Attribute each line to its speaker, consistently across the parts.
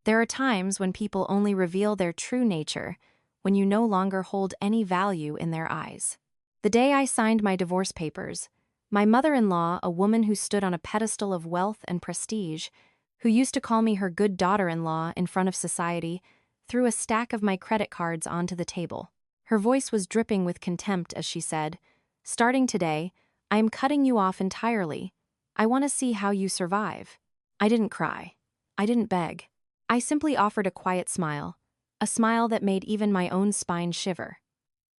Speaker 1: There are times when people only reveal their true nature when you no longer hold any value in their eyes. The day I signed my divorce papers, my mother-in-law, a woman who stood on a pedestal of wealth and prestige, who used to call me her good daughter-in-law in front of society, threw a stack of my credit cards onto the table. Her voice was dripping with contempt as she said, "Starting today, I am cutting you off entirely. I want to see how you survive." I didn't cry. I didn't beg. I simply offered a quiet smile, a smile that made even my own spine shiver.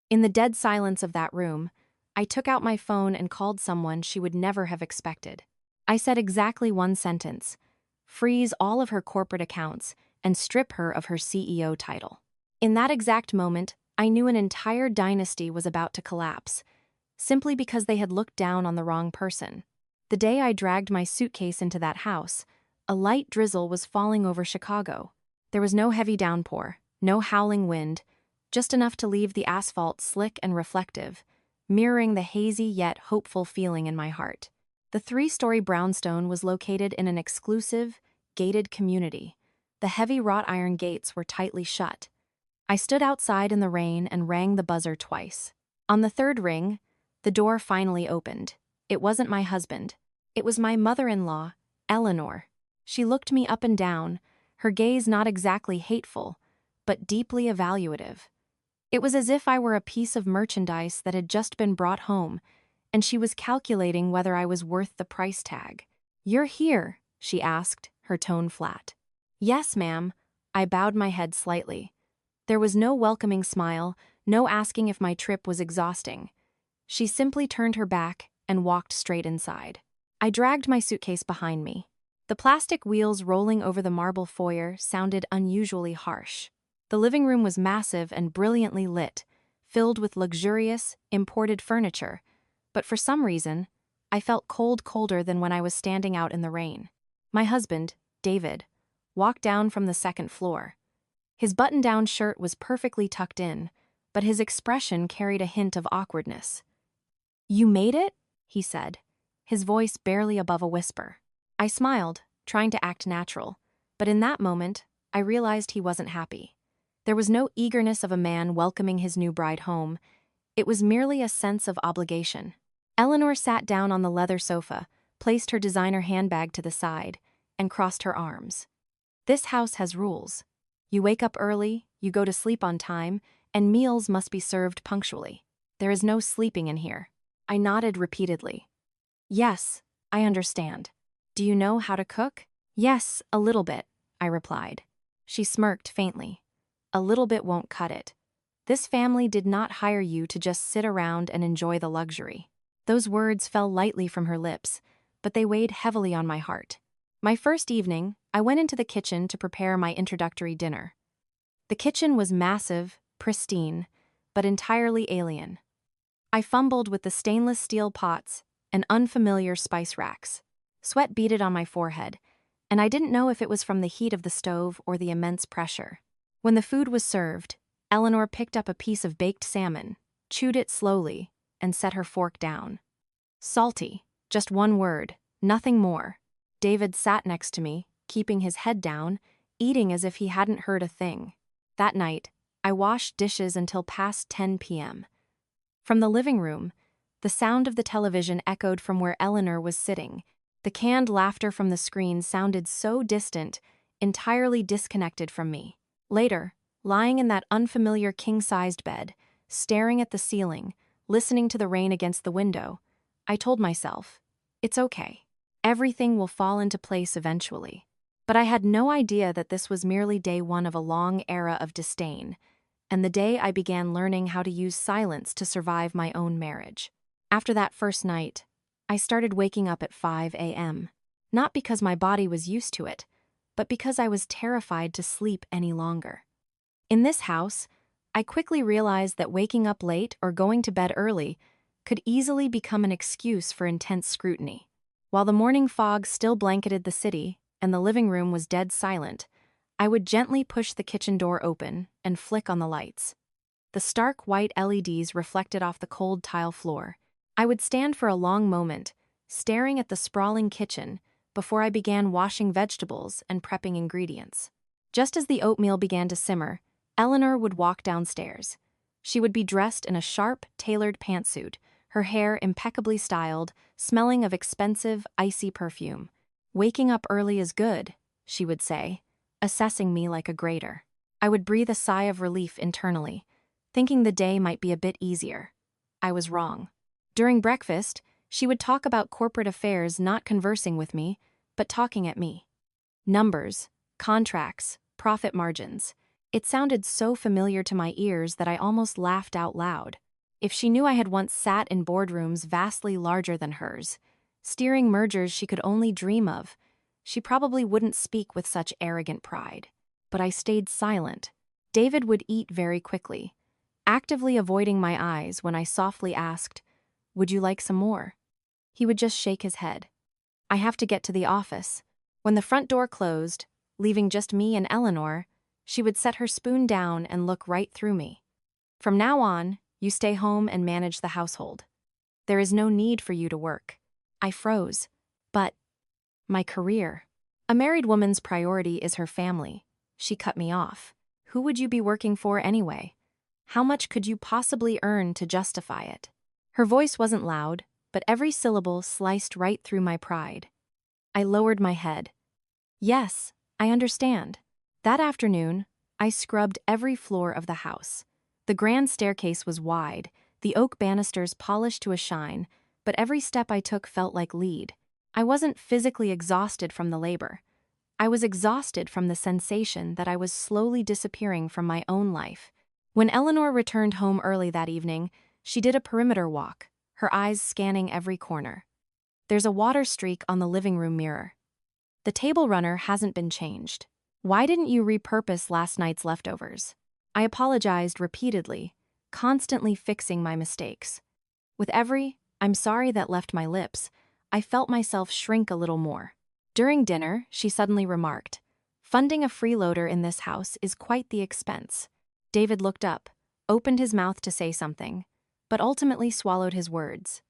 Speaker 1: In the dead silence of that room, I took out my phone and called someone she would never have expected. I said exactly one sentence: freeze all of her corporate accounts and strip her of her CEO title. In that exact moment, I knew an entire dynasty was about to collapse, simply because they had looked down on the wrong person. The day I dragged my suitcase into that house, a light drizzle was falling over Chicago. There was no heavy downpour, no howling wind, just enough to leave the asphalt slick and reflective, mirroring the hazy yet hopeful feeling in my heart. The three-story brownstone was located in an exclusive, gated community. The heavy wrought iron gates were tightly shut. I stood outside in the rain and rang the buzzer twice. On the third ring, the door finally opened. It wasn't my husband. It was my mother-in-law, Eleanor. She looked me up and down, her gaze not exactly hateful, but deeply evaluative. It was as if I were a piece of merchandise that had just been brought home, and she was calculating whether I was worth the price tag. "You're here?" she asked, her tone flat. "Yes, ma'am." I bowed my head slightly. There was no welcoming smile, no asking if my trip was exhausting. She simply turned her back and walked straight inside. I dragged my suitcase behind me. The plastic wheels rolling over the marble foyer sounded unusually harsh. The living room was massive and brilliantly lit, filled with luxurious, imported furniture, but for some reason, I felt colder than when I was standing out in the rain. My husband, David, walked down from the second floor. His button-down shirt was perfectly tucked in, but his expression carried a hint of awkwardness. "You made it?" he said, his voice barely above a whisper. I smiled, trying to act natural, but in that moment, I realized he wasn't happy. There was no eagerness of a man welcoming his new bride home. It was merely a sense of obligation. Eleanor sat down on the leather sofa, placed her designer handbag to the side, and crossed her arms. "This house has rules. You wake up early, you go to sleep on time, and meals must be served punctually. There is no sleeping in here." I nodded repeatedly. "Yes, I understand. Do you know how to cook?" "Yes, a little bit," I replied. She smirked faintly. "A little bit won't cut it. This family did not hire you to just sit around and enjoy the luxury." Those words fell lightly from her lips, but they weighed heavily on my heart. My first evening, I went into the kitchen to prepare my introductory dinner. The kitchen was massive, pristine, but entirely alien. I fumbled with the stainless steel pots and unfamiliar spice racks. Sweat beaded on my forehead, and I didn't know if it was from the heat of the stove or the immense pressure. When the food was served, Eleanor picked up a piece of baked salmon, chewed it slowly, and set her fork down. Salty, just one word, nothing more. David sat next to me, keeping his head down, eating as if he hadn't heard a thing. That night, I washed dishes until past 10 p.m. From the living room, the sound of the television echoed from where Eleanor was sitting. The canned laughter from the screen sounded so distant, entirely disconnected from me. Later, lying in that unfamiliar king-sized bed, staring at the ceiling, listening to the rain against the window, I told myself, it's okay. Everything will fall into place eventually. But I had no idea that this was merely day one of a long era of disdain, and the day I began learning how to use silence to survive my own marriage. After that first night, I started waking up at 5 a.m., not because my body was used to it, but because I was terrified to sleep any longer. In this house, I quickly realized that waking up late or going to bed early could easily become an excuse for intense scrutiny. While the morning fog still blanketed the city and the living room was dead silent, I would gently push the kitchen door open and flick on the lights. The stark white LEDs reflected off the cold tile floor. I would stand for a long moment, staring at the sprawling kitchen before I began washing vegetables and prepping ingredients. Just as the oatmeal began to simmer, Eleanor would walk downstairs. She would be dressed in a sharp, tailored pantsuit, her hair impeccably styled, smelling of expensive, icy perfume. "Waking up early is good," she would say, assessing me like a grader. I would breathe a sigh of relief internally, thinking the day might be a bit easier. I was wrong. During breakfast, she would talk about corporate affairs, not conversing with me, but talking at me. Numbers, contracts, profit margins. It sounded so familiar to my ears that I almost laughed out loud. If she knew I had once sat in boardrooms vastly larger than hers, steering mergers she could only dream of, she probably wouldn't speak with such arrogant pride. But I stayed silent. David would eat very quickly, actively avoiding my eyes when I softly asked, "Would you like some more?" He would just shake his head. "I have to get to the office." When the front door closed, leaving just me and Eleanor, she would set her spoon down and look right through me. "From now on, you stay home and manage the household. There is no need for you to work." I froze. "But my career." "A married woman's priority is her family." She cut me off. "Who would you be working for anyway? How much could you possibly earn to justify it?" Her voice wasn't loud, but every syllable sliced right through my pride. I lowered my head. "Yes, I understand." That afternoon, I scrubbed every floor of the house. The grand staircase was wide, the oak banisters polished to a shine, but every step I took felt like lead. I wasn't physically exhausted from the labor. I was exhausted from the sensation that I was slowly disappearing from my own life. When Eleanor returned home early that evening, she did a perimeter walk, her eyes scanning every corner. "There's a water streak on the living room mirror. The table runner hasn't been changed. Why didn't you repurpose last night's leftovers?" I apologized repeatedly, constantly fixing my mistakes. With every "I'm sorry" that left my lips, I felt myself shrink a little more. During dinner, she suddenly remarked, "Funding a freeloader in this house is quite the expense." David looked up, opened his mouth to say something, but ultimately swallowed his words.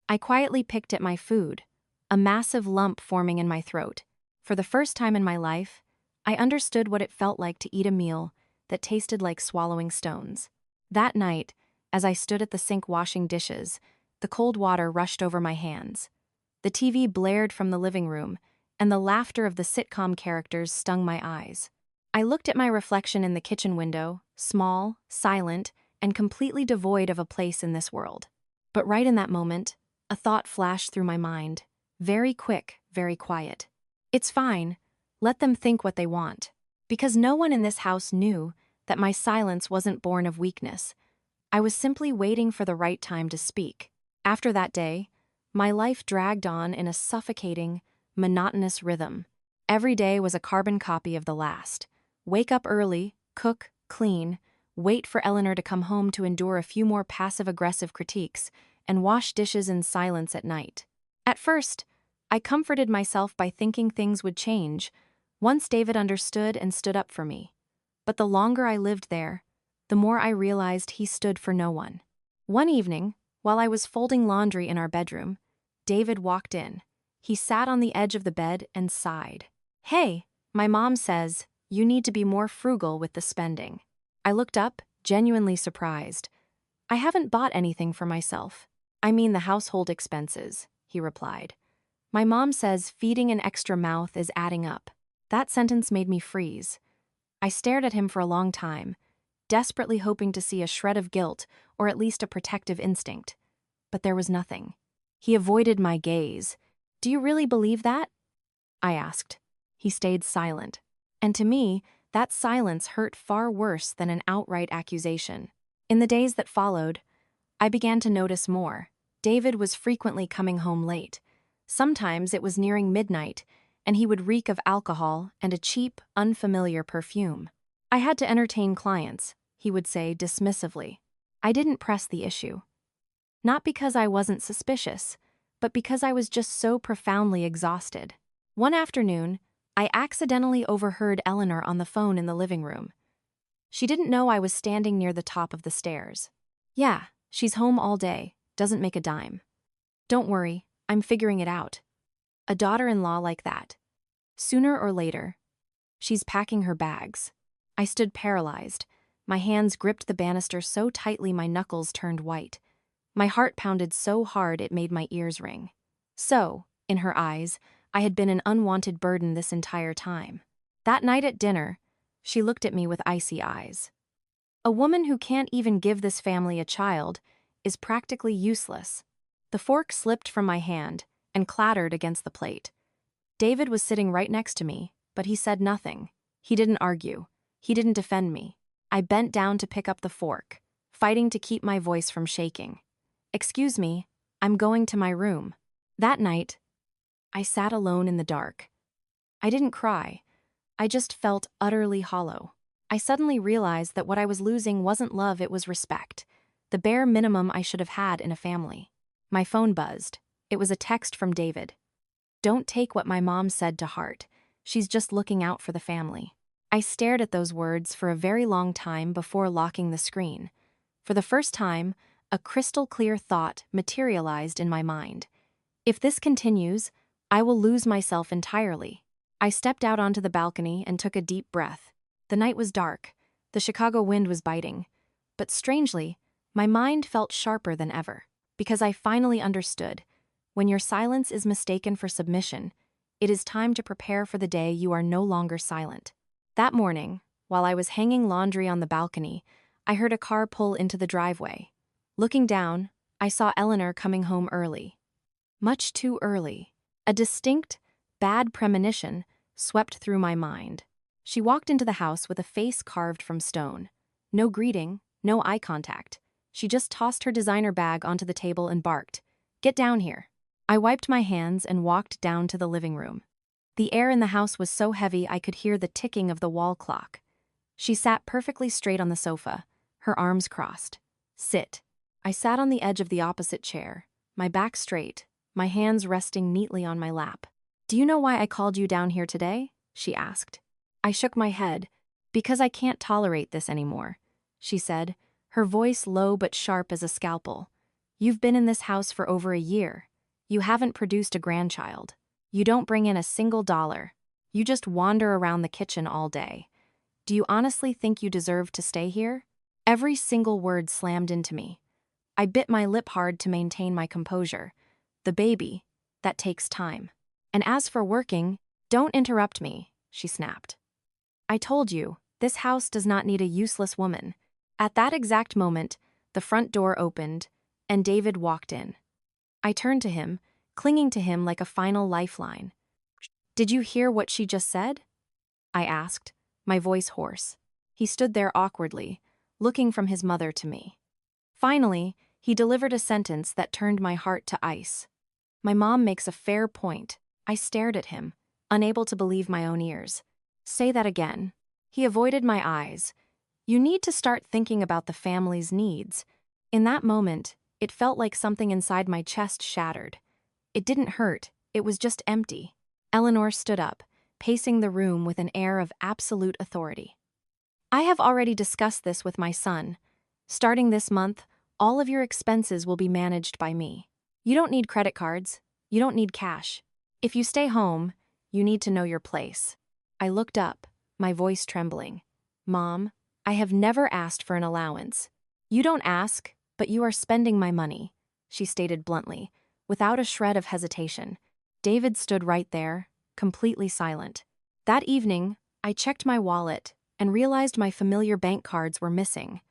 Speaker 1: I quietly picked at my food, a massive lump forming in my throat. For the first time in my life, I understood what it felt like to eat a meal that tasted like swallowing stones. That night, as I stood at the sink washing dishes, the cold water rushed over my hands. The TV blared from the living room, and the laughter of the sitcom characters stung my eyes. I looked at my reflection in the kitchen window, small, silent, and completely devoid of a place in this world. But right in that moment, a thought flashed through my mind, very quick, very quiet. "It's fine. Let them think what they want." Because no one in this house knew that my silence wasn't born of weakness. I was simply waiting for the right time to speak. After that day, my life dragged on in a suffocating, monotonous rhythm. Every day was a carbon copy of the last. Wake up early, cook, clean, wait for Eleanor to come home to endure a few more passive-aggressive critiques, and wash dishes in silence at night. At first, I comforted myself by thinking things would change once David understood and stood up for me. But the longer I lived there, the more I realized he stood for no one. One evening, while I was folding laundry in our bedroom, David walked in. He sat on the edge of the bed and sighed. "Hey, my mom says you need to be more frugal with the spending." I looked up, genuinely surprised. "I haven't bought anything for myself. I mean the household expenses," he replied. "My mom says feeding an extra mouth is adding up." That sentence made me freeze. I stared at him for a long time, desperately hoping to see a shred of guilt or at least a protective instinct. But there was nothing. He avoided my gaze. "Do you really believe that?" I asked. He stayed silent. And to me, that silence hurt far worse than an outright accusation. In the days that followed, I began to notice more. David was frequently coming home late. Sometimes it was nearing midnight, and he would reek of alcohol and a cheap, unfamiliar perfume. "I had to entertain clients," he would say dismissively. I didn't press the issue. Not because I wasn't suspicious, but because I was just so profoundly exhausted. One afternoon, I accidentally overheard Eleanor on the phone in the living room. She didn't know I was standing near the top of the stairs. "Yeah, she's home all day, doesn't make a dime. Don't worry, I'm figuring it out." A daughter-in-law like that. Sooner or later, She's packing her bags. I stood paralyzed. My hands gripped the banister so tightly my knuckles turned white. My heart pounded so hard it made my ears ring. So, in her eyes, I had been an unwanted burden this entire time. That night at dinner, she looked at me with icy eyes. A woman who can't even give this family a child is practically useless. The fork slipped from my hand and clattered against the plate. David was sitting right next to me, but he said nothing. He didn't argue. He didn't defend me. I bent down to pick up the fork, fighting to keep my voice from shaking. "Excuse me, I'm going to my room." That night, I sat alone in the dark. I didn't cry. I just felt utterly hollow. I suddenly realized that what I was losing wasn't love, it was respect. The bare minimum I should have had in a family. My phone buzzed. It was a text from David. "Don't take what my mom said to heart. She's just looking out for the family." I stared at those words for a very long time before locking the screen. For the first time, a crystal-clear thought materialized in my mind. If this continues, I will lose myself entirely. I stepped out onto the balcony and took a deep breath. The night was dark. The Chicago wind was biting. But strangely, my mind felt sharper than ever, because I finally understood. When your silence is mistaken for submission, it is time to prepare for the day you are no longer silent. That morning, while I was hanging laundry on the balcony, I heard a car pull into the driveway. Looking down, I saw Eleanor coming home early. Much too early. A distinct, bad premonition swept through my mind. She walked into the house with a face carved from stone. No greeting, no eye contact. She just tossed her designer bag onto the table and barked, "Get down here." I wiped my hands and walked down to the living room. The air in the house was so heavy I could hear the ticking of the wall clock. She sat perfectly straight on the sofa, her arms crossed. "Sit." I sat on the edge of the opposite chair, my back straight, my hands resting neatly on my lap. "Do you know why I called you down here today?" she asked. I shook my head. "Because I can't tolerate this anymore," she said, her voice low but sharp as a scalpel. "You've been in this house for over a year. You haven't produced a grandchild. You don't bring in a single dollar. You just wander around the kitchen all day. Do you honestly think you deserve to stay here?" Every single word slammed into me. I bit my lip hard to maintain my composure. "The baby, that takes time. And as for working, don't interrupt me," she snapped. "I told you, this house does not need a useless woman." At that exact moment, the front door opened, and David walked in. I turned to him, clinging to him like a final lifeline. "Did you hear what she just said?" I asked, my voice hoarse. He stood there awkwardly, looking from his mother to me. Finally, he delivered a sentence that turned my heart to ice. "My mom makes a fair point." I stared at him, unable to believe my own ears. "Say that again." He avoided my eyes. "You need to start thinking about the family's needs." In that moment, it felt like something inside my chest shattered. It didn't hurt, it was just empty. Eleanor stood up, pacing the room with an air of absolute authority. "I have already discussed this with my son. Starting this month, all of your expenses will be managed by me. You don't need credit cards. You don't need cash. If you stay home, you need to know your place." I looked up, my voice trembling. "Mom, I have never asked for an allowance." "You don't ask, but you are spending my money," she stated bluntly, without a shred of hesitation. David stood right there, completely silent. That evening, I checked my wallet and realized my familiar bank cards were missing.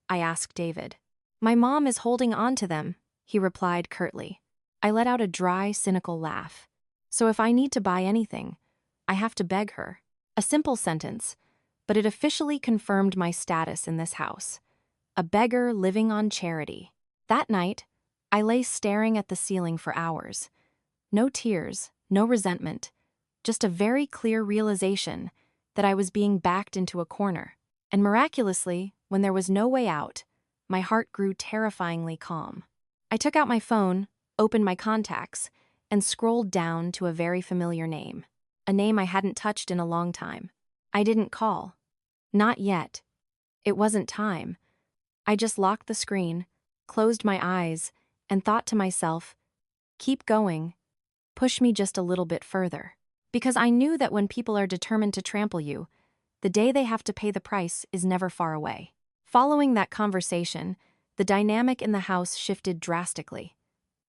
Speaker 1: I asked David. "My mom is holding on to them," he replied curtly. I let out a dry, cynical laugh. "So if I need to buy anything, I have to beg her." A simple sentence, but it officially confirmed my status in this house. A beggar living on charity. That night, I lay staring at the ceiling for hours. No tears, no resentment, just a very clear realization that I was being backed into a corner. And miraculously, when there was no way out, my heart grew terrifyingly calm. I took out my phone, opened my contacts, and scrolled down to a very familiar name. A name I hadn't touched in a long time. I didn't call. Not yet. It wasn't time. I just locked the screen, closed my eyes, and thought to myself, "Keep going. Push me just a little bit further." Because I knew that when people are determined to trample you, the day they have to pay the price is never far away. Following that conversation, the dynamic in the house shifted drastically.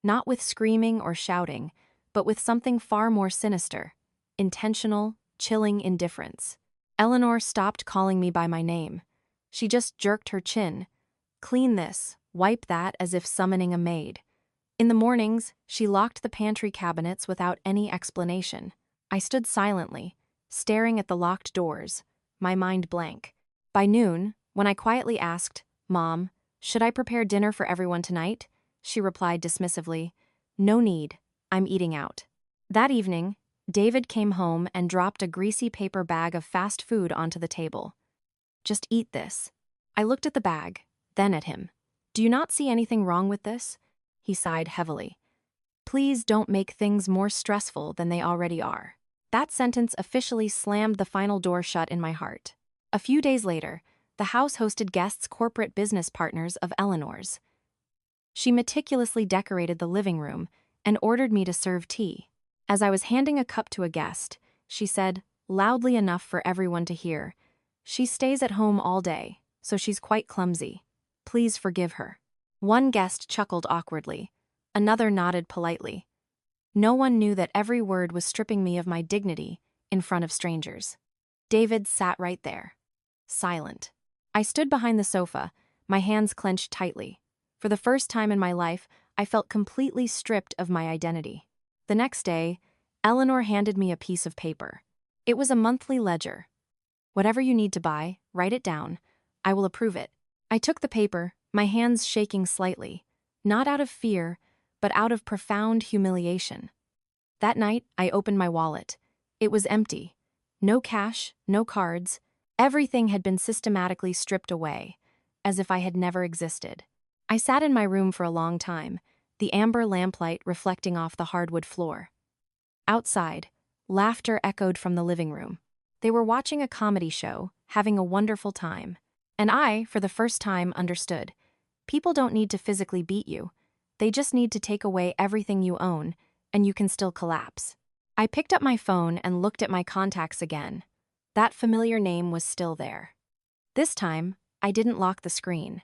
Speaker 1: Not with screaming or shouting, but with something far more sinister: intentional, chilling indifference. Eleanor stopped calling me by my name. She just jerked her chin. Clean this, wipe that, as if summoning a maid. In the mornings, she locked the pantry cabinets without any explanation. I stood silently, staring at the locked doors, my mind blank. By noon, when I quietly asked, "Mom, should I prepare dinner for everyone tonight?" she replied dismissively, "No need, I'm eating out." That evening, David came home and dropped a greasy paper bag of fast food onto the table. "Just eat this." I looked at the bag, then at him. "Do you not see anything wrong with this?" He sighed heavily. "Please don't make things more stressful than they already are." That sentence officially slammed the final door shut in my heart. A few days later, the house hosted guests, corporate business partners of Eleanor's. She meticulously decorated the living room and ordered me to serve tea. As I was handing a cup to a guest, she said, loudly enough for everyone to hear, "She stays at home all day, so she's quite clumsy. Please forgive her." One guest chuckled awkwardly. Another nodded politely. No one knew that every word was stripping me of my dignity in front of strangers. David sat right there, silent. I stood behind the sofa, my hands clenched tightly. For the first time in my life, I felt completely stripped of my identity. The next day, Eleanor handed me a piece of paper. It was a monthly ledger. "Whatever you need to buy, write it down. I will approve it." I took the paper, my hands shaking slightly, not out of fear, but out of profound humiliation. That night, I opened my wallet. It was empty. No cash, no cards. Everything had been systematically stripped away, as if I had never existed. I sat in my room for a long time, the amber lamplight reflecting off the hardwood floor. Outside, laughter echoed from the living room. They were watching a comedy show, having a wonderful time. And I, for the first time, understood. People don't need to physically beat you. They just need to take away everything you own, and you can still collapse. I picked up my phone and looked at my contacts again. That familiar name was still there. This time, I didn't lock the screen.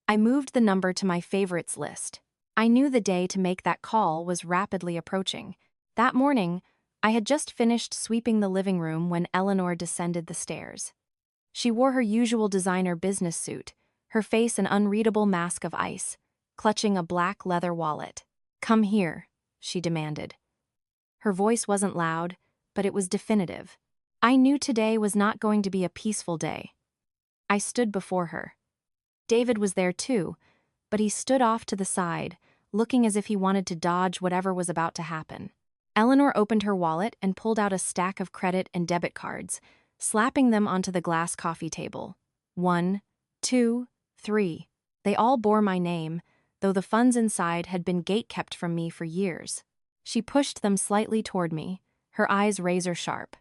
Speaker 1: I moved the number to my favorites list. I knew the day to make that call was rapidly approaching. That morning, I had just finished sweeping the living room when Eleanor descended the stairs. She wore her usual designer business suit, her face an unreadable mask of ice, clutching a black leather wallet. "Come here," she demanded. Her voice wasn't loud, but it was definitive. I knew today was not going to be a peaceful day. I stood before her. David was there too, but he stood off to the side, looking as if he wanted to dodge whatever was about to happen. Eleanor opened her wallet and pulled out a stack of credit and debit cards, slapping them onto the glass coffee table. 1, 2, 3. They all bore my name, though the funds inside had been gate-kept from me for years. She pushed them slightly toward me, her eyes razor-sharp.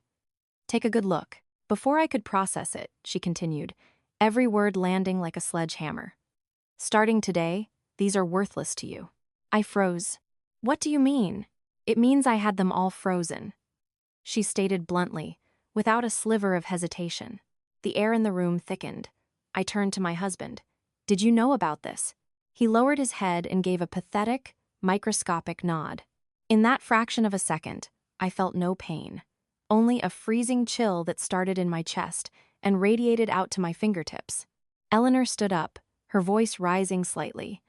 Speaker 1: "Take a good look." Before I could process it, she continued, every word landing like a sledgehammer. "Starting today, these are worthless to you." I froze. "What do you mean?" "It means I had them all frozen," she stated bluntly, without a sliver of hesitation. The air in the room thickened. I turned to my husband. "Did you know about this?" He lowered his head and gave a pathetic, microscopic nod. In that fraction of a second, I felt no pain, only a freezing chill that started in my chest and radiated out to my fingertips. Eleanor stood up, her voice rising slightly.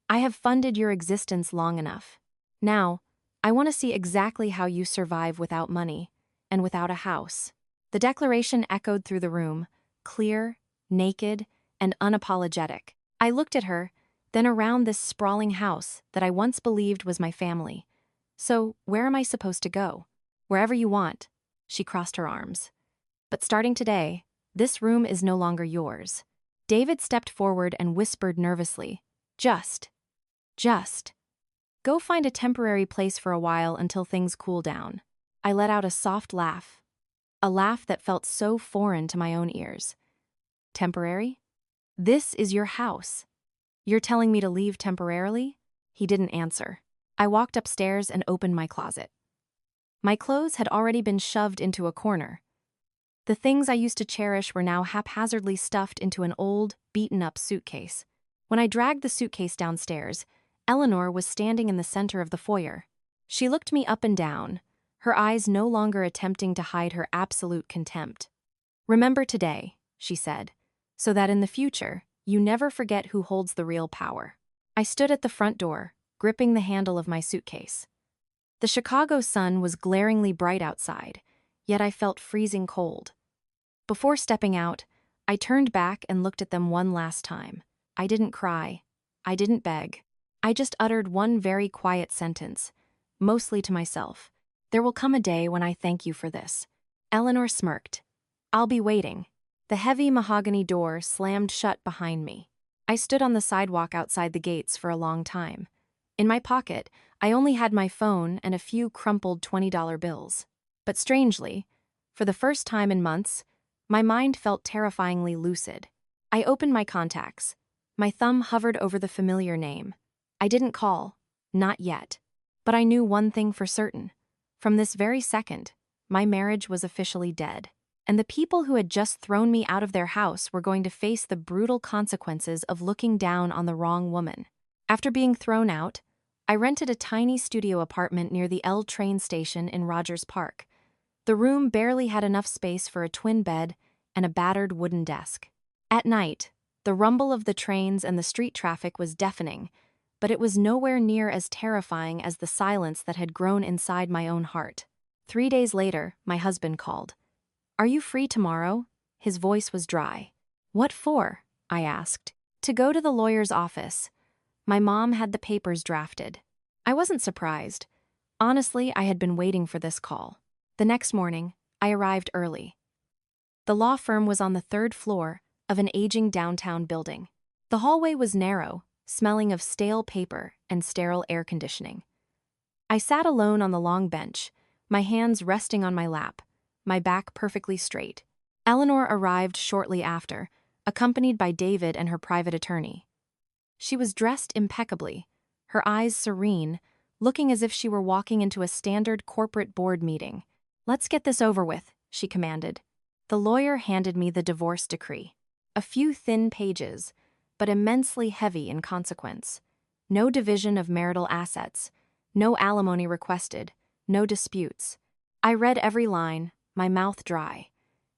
Speaker 1: "I have funded your existence long enough. Now, I want to see exactly how you survive without money and without a house." The declaration echoed through the room, clear, naked, and unapologetic. I looked at her, then around this sprawling house that I once believed was my family. "So, where am I supposed to go?" "Wherever you want." She crossed her arms. "But starting today, this room is no longer yours." David stepped forward and whispered nervously, Just go find a temporary place for a while until things cool down." I let out a soft laugh, a laugh that felt so foreign to my own ears. "Temporary? This is your house. You're telling me to leave temporarily?" He didn't answer. I walked upstairs and opened my closet. My clothes had already been shoved into a corner. The things I used to cherish were now haphazardly stuffed into an old, beaten-up suitcase. When I dragged the suitcase downstairs, Eleanor was standing in the center of the foyer. She looked me up and down, her eyes no longer attempting to hide her absolute contempt. "Remember today," she said, "so that in the future, you never forget who holds the real power." I stood at the front door, gripping the handle of my suitcase. The Chicago sun was glaringly bright outside, yet I felt freezing cold. Before stepping out, I turned back and looked at them one last time. I didn't cry. I didn't beg. I just uttered one very quiet sentence, mostly to myself. "There will come a day when I thank you for this." Eleanor smirked. "I'll be waiting." The heavy mahogany door slammed shut behind me. I stood on the sidewalk outside the gates for a long time. In my pocket, I only had my phone and a few crumpled $20 bills. But strangely, for the first time in months, my mind felt terrifyingly lucid. I opened my contacts. My thumb hovered over the familiar name. I didn't call, not yet. But I knew one thing for certain. From this very second, my marriage was officially dead. And the people who had just thrown me out of their house were going to face the brutal consequences of looking down on the wrong woman. After being thrown out, I rented a tiny studio apartment near the L train station in Rogers Park. The room barely had enough space for a twin bed and a battered wooden desk. At night, the rumble of the trains and the street traffic was deafening, but it was nowhere near as terrifying as the silence that had grown inside my own heart. 3 days later, my husband called. "Are you free tomorrow?" His voice was dry. "What for?" I asked. "To go to the lawyer's office. My mom had the papers drafted." I wasn't surprised. Honestly, I had been waiting for this call. The next morning, I arrived early. The law firm was on the 3rd floor of an aging downtown building. The hallway was narrow, smelling of stale paper and sterile air conditioning. I sat alone on the long bench, my hands resting on my lap, my back perfectly straight. Eleanor arrived shortly after, accompanied by David and her private attorney. She was dressed impeccably, her eyes serene, looking as if she were walking into a standard corporate board meeting. "Let's get this over with," she commanded. The lawyer handed me the divorce decree. A few thin pages, but immensely heavy in consequence. No division of marital assets, no alimony requested, no disputes. I read every line, my mouth dry.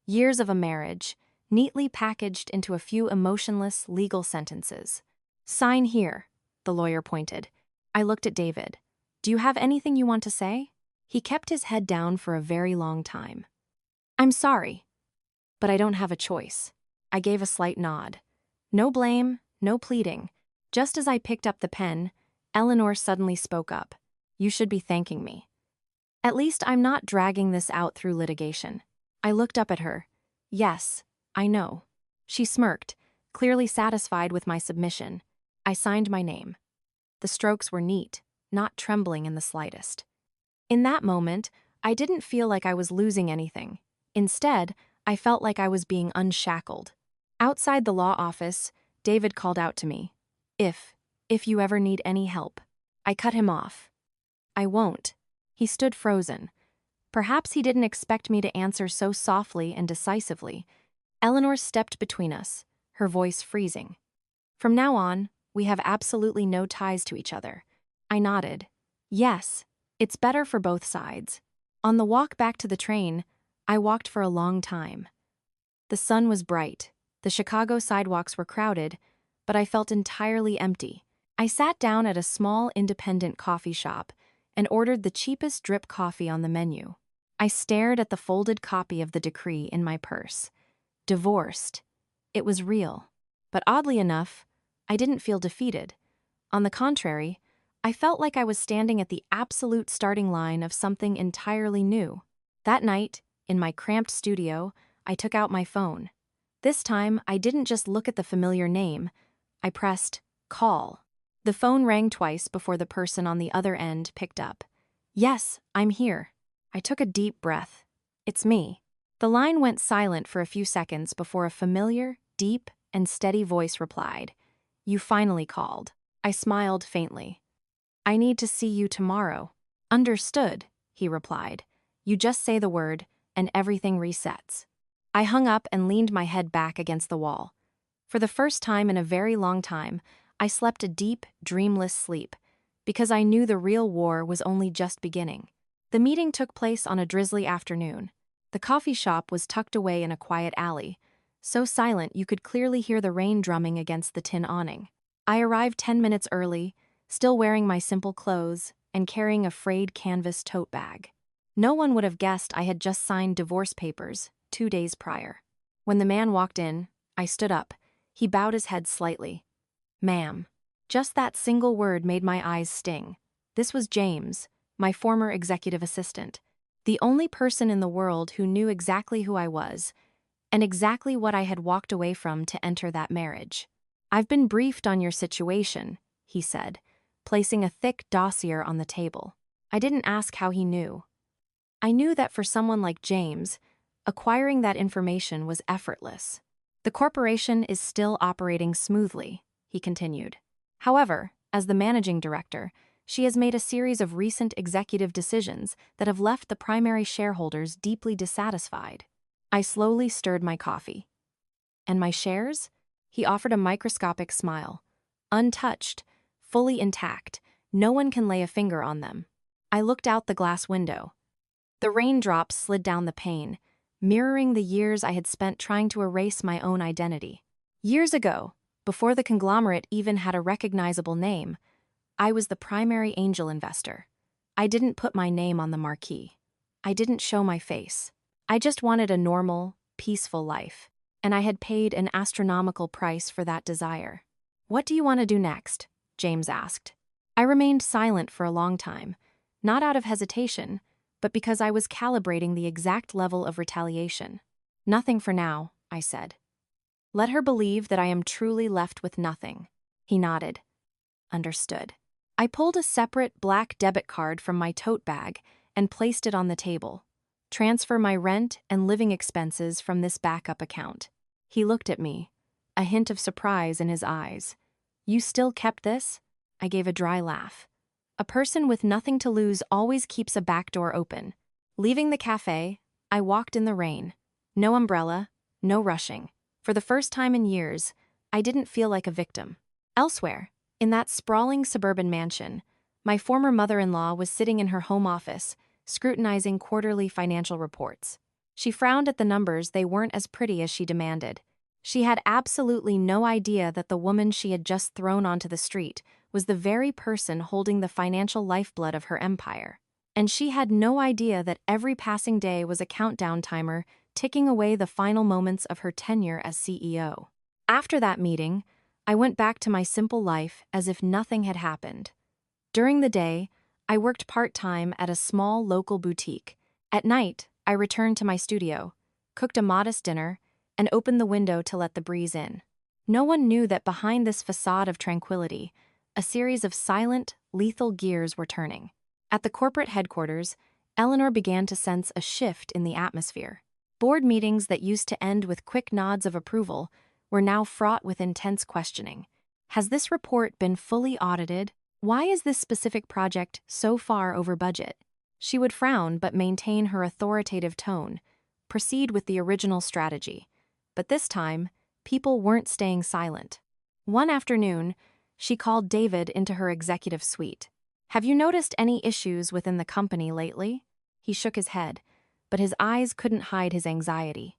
Speaker 1: Years of a marriage, neatly packaged into a few emotionless legal sentences. "Sign here," the lawyer pointed. I looked at David. "Do you have anything you want to say?" He kept his head down for a very long time. "I'm sorry, but I don't have a choice." I gave a slight nod. No blame, no pleading. Just as I picked up the pen, Eleanor suddenly spoke up. "You should be thanking me. At least I'm not dragging this out through litigation." I looked up at her. "Yes, I know." She smirked, clearly satisfied with my submission. I signed my name. The strokes were neat, not trembling in the slightest. In that moment, I didn't feel like I was losing anything. Instead, I felt like I was being unshackled. Outside the law office, David called out to me. If you ever need any help." I cut him off. "I won't." He stood frozen. Perhaps he didn't expect me to answer so softly and decisively. Eleanor stepped between us, her voice freezing. "From now on, we have absolutely no ties to each other." I nodded. "Yes, it's better for both sides." On the walk back to the train, I walked for a long time. The sun was bright, the Chicago sidewalks were crowded, but I felt entirely empty. I sat down at a small independent coffee shop and ordered the cheapest drip coffee on the menu. I stared at the folded copy of the decree in my purse. Divorced. It was real. But oddly enough, I didn't feel defeated. On the contrary, I felt like I was standing at the absolute starting line of something entirely new. That night, in my cramped studio, I took out my phone. This time, I didn't just look at the familiar name. I pressed call. The phone rang twice before the person on the other end picked up. "Yes, I'm here." I took a deep breath. "It's me." The line went silent for a few seconds before a familiar, deep, and steady voice replied. "You finally called." I smiled faintly. "I need to see you tomorrow." "Understood," he replied. You just say the word, and everything resets. I hung up and leaned my head back against the wall. For the first time in a very long time, I slept a deep, dreamless sleep, because I knew the real war was only just beginning. The meeting took place on a drizzly afternoon. The coffee shop was tucked away in a quiet alley, so silent you could clearly hear the rain drumming against the tin awning. I arrived 10 minutes early, still wearing my simple clothes and carrying a frayed canvas tote bag. No one would have guessed I had just signed divorce papers 2 days prior. When the man walked in, I stood up. He bowed his head slightly. "Ma'am." Just that single word made my eyes sting. This was James, my former executive assistant, the only person in the world who knew exactly who I was and exactly what I had walked away from to enter that marriage. "I've been briefed on your situation," he said, placing a thick dossier on the table. I didn't ask how he knew. I knew that for someone like James, acquiring that information was effortless. "The corporation is still operating smoothly," he continued. "However, as the managing director, she has made a series of recent executive decisions that have left the primary shareholders deeply dissatisfied." I slowly stirred my coffee. "And my shares?" He offered a microscopic smile. "Untouched, fully intact, no one can lay a finger on them." I looked out the glass window. The raindrops slid down the pane, mirroring the years I had spent trying to erase my own identity. Years ago, before the conglomerate even had a recognizable name, I was the primary angel investor. I didn't put my name on the marquee. I didn't show my face. I just wanted a normal, peaceful life, and I had paid an astronomical price for that desire. "What do you want to do next?" James asked. I remained silent for a long time, not out of hesitation, but because I was calibrating the exact level of retaliation. "Nothing for now," I said. "Let her believe that I am truly left with nothing." He nodded. "Understood." I pulled a separate black debit card from my tote bag and placed it on the table. "Transfer my rent and living expenses from this backup account." He looked at me, a hint of surprise in his eyes. "You still kept this?" I gave a dry laugh. A person with nothing to lose always keeps a back door open. Leaving the cafe, I walked in the rain. No umbrella, no rushing. For the first time in years, I didn't feel like a victim. Elsewhere, in that sprawling suburban mansion, my former mother-in-law was sitting in her home office, scrutinizing quarterly financial reports. She frowned at the numbers. They weren't as pretty as she demanded. She had absolutely no idea that the woman she had just thrown onto the street was the very person holding the financial lifeblood of her empire. And she had no idea that every passing day was a countdown timer ticking away the final moments of her tenure as CEO. After that meeting, I went back to my simple life as if nothing had happened. During the day, I worked part-time at a small local boutique. At night, I returned to my studio, cooked a modest dinner, and opened the window to let the breeze in. No one knew that behind this facade of tranquility, a series of silent, lethal gears were turning. At the corporate headquarters, Eleanor began to sense a shift in the atmosphere. Board meetings that used to end with quick nods of approval were now fraught with intense questioning. Has this report been fully audited? Why is this specific project so far over budget? She would frown but maintain her authoritative tone, proceed with the original strategy. But this time, people weren't staying silent. One afternoon, she called David into her executive suite. "Have you noticed any issues within the company lately?" He shook his head, but his eyes couldn't hide his anxiety.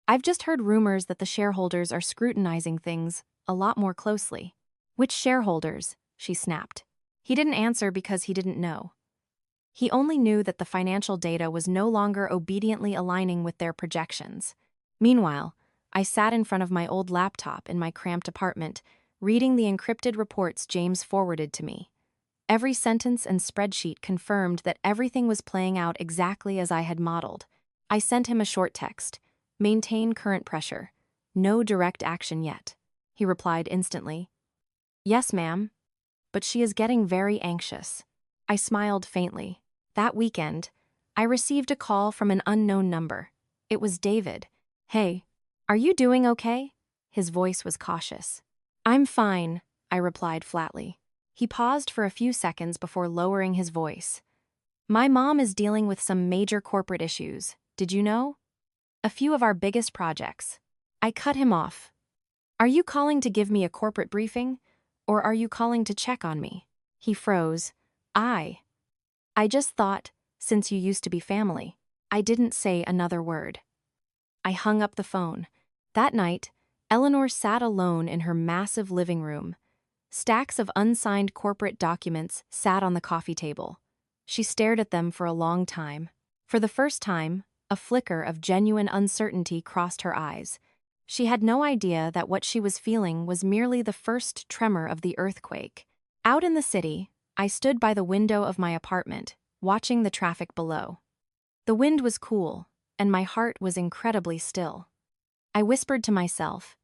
Speaker 1: "I've just heard rumors that the shareholders are scrutinizing things a lot more closely." "Which shareholders?" she snapped. He didn't answer because he didn't know. He only knew that the financial data was no longer obediently aligning with their projections. Meanwhile, I sat in front of my old laptop in my cramped apartment, reading the encrypted reports James forwarded to me. Every sentence and spreadsheet confirmed that everything was playing out exactly as I had modeled. I sent him a short text. "Maintain current pressure. No direct action yet." He replied instantly. "Yes, ma'am. But she is getting very anxious." I smiled faintly. That weekend, I received a call from an unknown number. It was David. "Hey, are you doing okay?" His voice was cautious. "I'm fine," I replied flatly. He paused for a few seconds before lowering his voice. My mom is dealing with some major corporate issues. Did you know? A few of our biggest projects. I cut him off. Are you calling to give me a corporate briefing? Or are you calling to check on me? He froze. I just thought, since you used to be family. I didn't say another word. I hung up the phone. That night, Eleanor sat alone in her massive living room. Stacks of unsigned corporate documents sat on the coffee table. She stared at them for a long time. For the first time, a flicker of genuine uncertainty crossed her eyes. She had no idea that what she was feeling was merely the first tremor of the earthquake. Out in the city, I stood by the window of my apartment, watching the traffic below. The wind was cool, and my heart was incredibly still. I whispered to myself,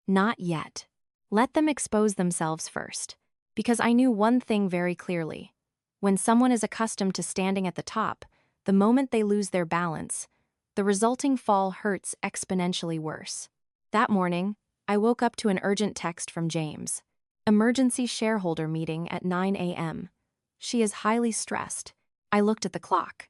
Speaker 1: "Not yet. Let them expose themselves first." Because I knew one thing very clearly. When someone is accustomed to standing at the top, the moment they lose their balance, the resulting fall hurts exponentially worse. That morning, I woke up to an urgent text from James. Emergency shareholder meeting at 9 a.m. She is highly stressed. I looked at the clock.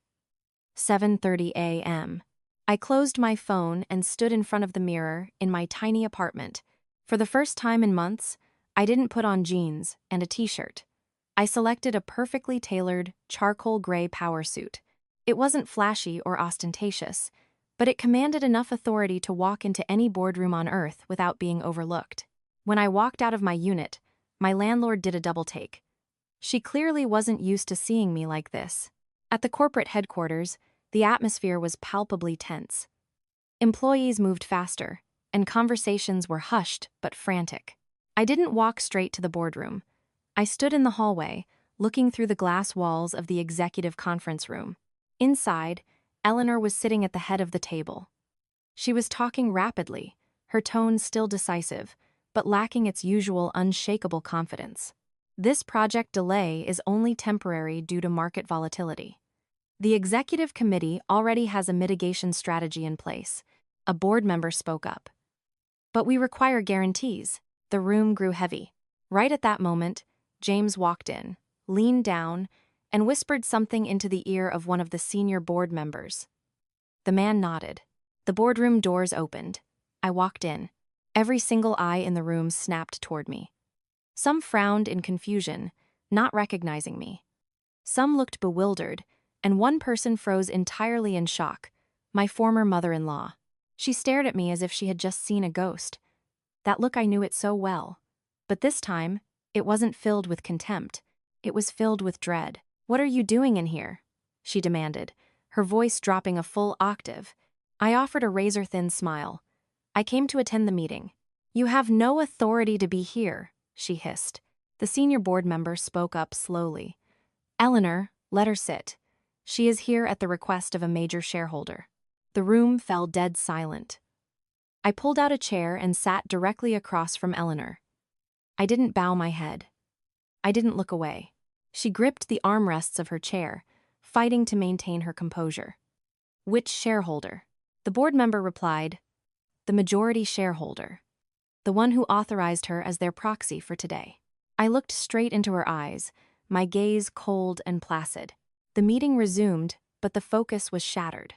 Speaker 1: 7:30 a.m. I closed my phone and stood in front of the mirror in my tiny apartment. For the first time in months, I didn't put on jeans and a t-shirt. I selected a perfectly tailored, charcoal gray power suit. It wasn't flashy or ostentatious, but it commanded enough authority to walk into any boardroom on Earth without being overlooked. When I walked out of my unit, my landlord did a double take. She clearly wasn't used to seeing me like this. At the corporate headquarters, the atmosphere was palpably tense. Employees moved faster, and conversations were hushed but frantic. I didn't walk straight to the boardroom. I stood in the hallway, looking through the glass walls of the executive conference room. Inside, Eleanor was sitting at the head of the table. She was talking rapidly, her tone still decisive, but lacking its usual unshakable confidence. This project delay is only temporary due to market volatility. The executive committee already has a mitigation strategy in place. A board member spoke up. But we require guarantees. The room grew heavy. Right at that moment, James walked in, leaned down, and whispered something into the ear of one of the senior board members. The man nodded. The boardroom doors opened. I walked in. Every single eye in the room snapped toward me. Some frowned in confusion, not recognizing me. Some looked bewildered, and one person froze entirely in shock, my former mother-in-law. She stared at me as if she had just seen a ghost. That look, I knew it so well. But this time, it wasn't filled with contempt. It was filled with dread. "What are you doing in here?" she demanded, her voice dropping a full octave. I offered a razor-thin smile. "I came to attend the meeting." "You have no authority to be here," she hissed. The senior board member spoke up slowly. "Eleanor, let her sit. She is here at the request of a major shareholder." The room fell dead silent. I pulled out a chair and sat directly across from Eleanor. I didn't bow my head. I didn't look away. She gripped the armrests of her chair, fighting to maintain her composure. "Which shareholder?" The board member replied, "The majority shareholder. The one who authorized her as their proxy for today." I looked straight into her eyes, my gaze cold and placid. The meeting resumed, but the focus was shattered.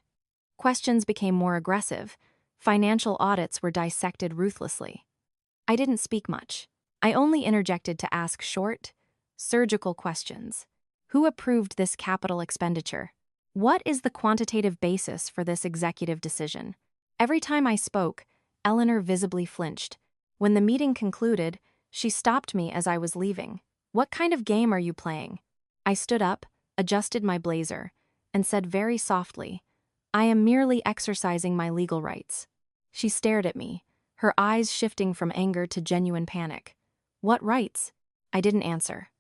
Speaker 1: Questions became more aggressive. Financial audits were dissected ruthlessly. I didn't speak much. I only interjected to ask short, surgical questions. Who approved this capital expenditure? What is the quantitative basis for this executive decision? Every time I spoke, Eleanor visibly flinched. When the meeting concluded, she stopped me as I was leaving. "What kind of game are you playing?" I stood up, adjusted my blazer, and said very softly, "I am merely exercising my legal rights." She stared at me, her eyes shifting from anger to genuine panic. "What rights?" I didn't answer.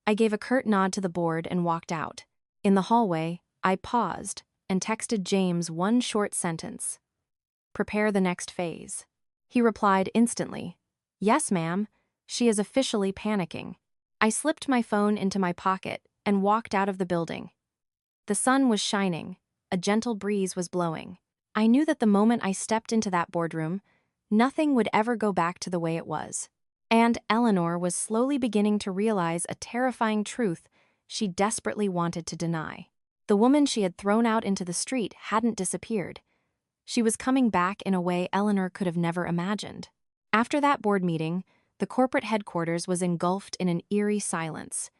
Speaker 1: I gave a curt nod to the board and walked out. In the hallway, I paused and texted James one short sentence. "Prepare the next phase." He replied instantly, "Yes, ma'am." She is officially panicking. I slipped my phone into my pocket and walked out of the building. The sun was shining, a gentle breeze was blowing. I knew that the moment I stepped into that boardroom, nothing would ever go back to the way it was. And Eleanor was slowly beginning to realize a terrifying truth she desperately wanted to deny. The woman she had thrown out into the street hadn't disappeared. She was coming back in a way Eleanor could have never imagined. After that board meeting, the corporate headquarters was engulfed in an eerie silence.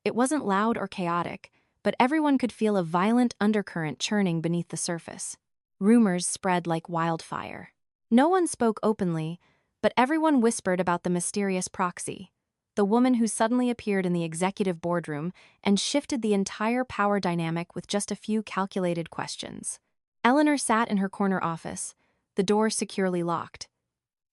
Speaker 1: It wasn't loud or chaotic, but everyone could feel a violent undercurrent churning beneath the surface. Rumors spread like wildfire. No one spoke openly, but everyone whispered about the mysterious proxy, the woman who suddenly appeared in the executive boardroom and shifted the entire power dynamic with just a few calculated questions. Eleanor sat in her corner office, the door securely locked.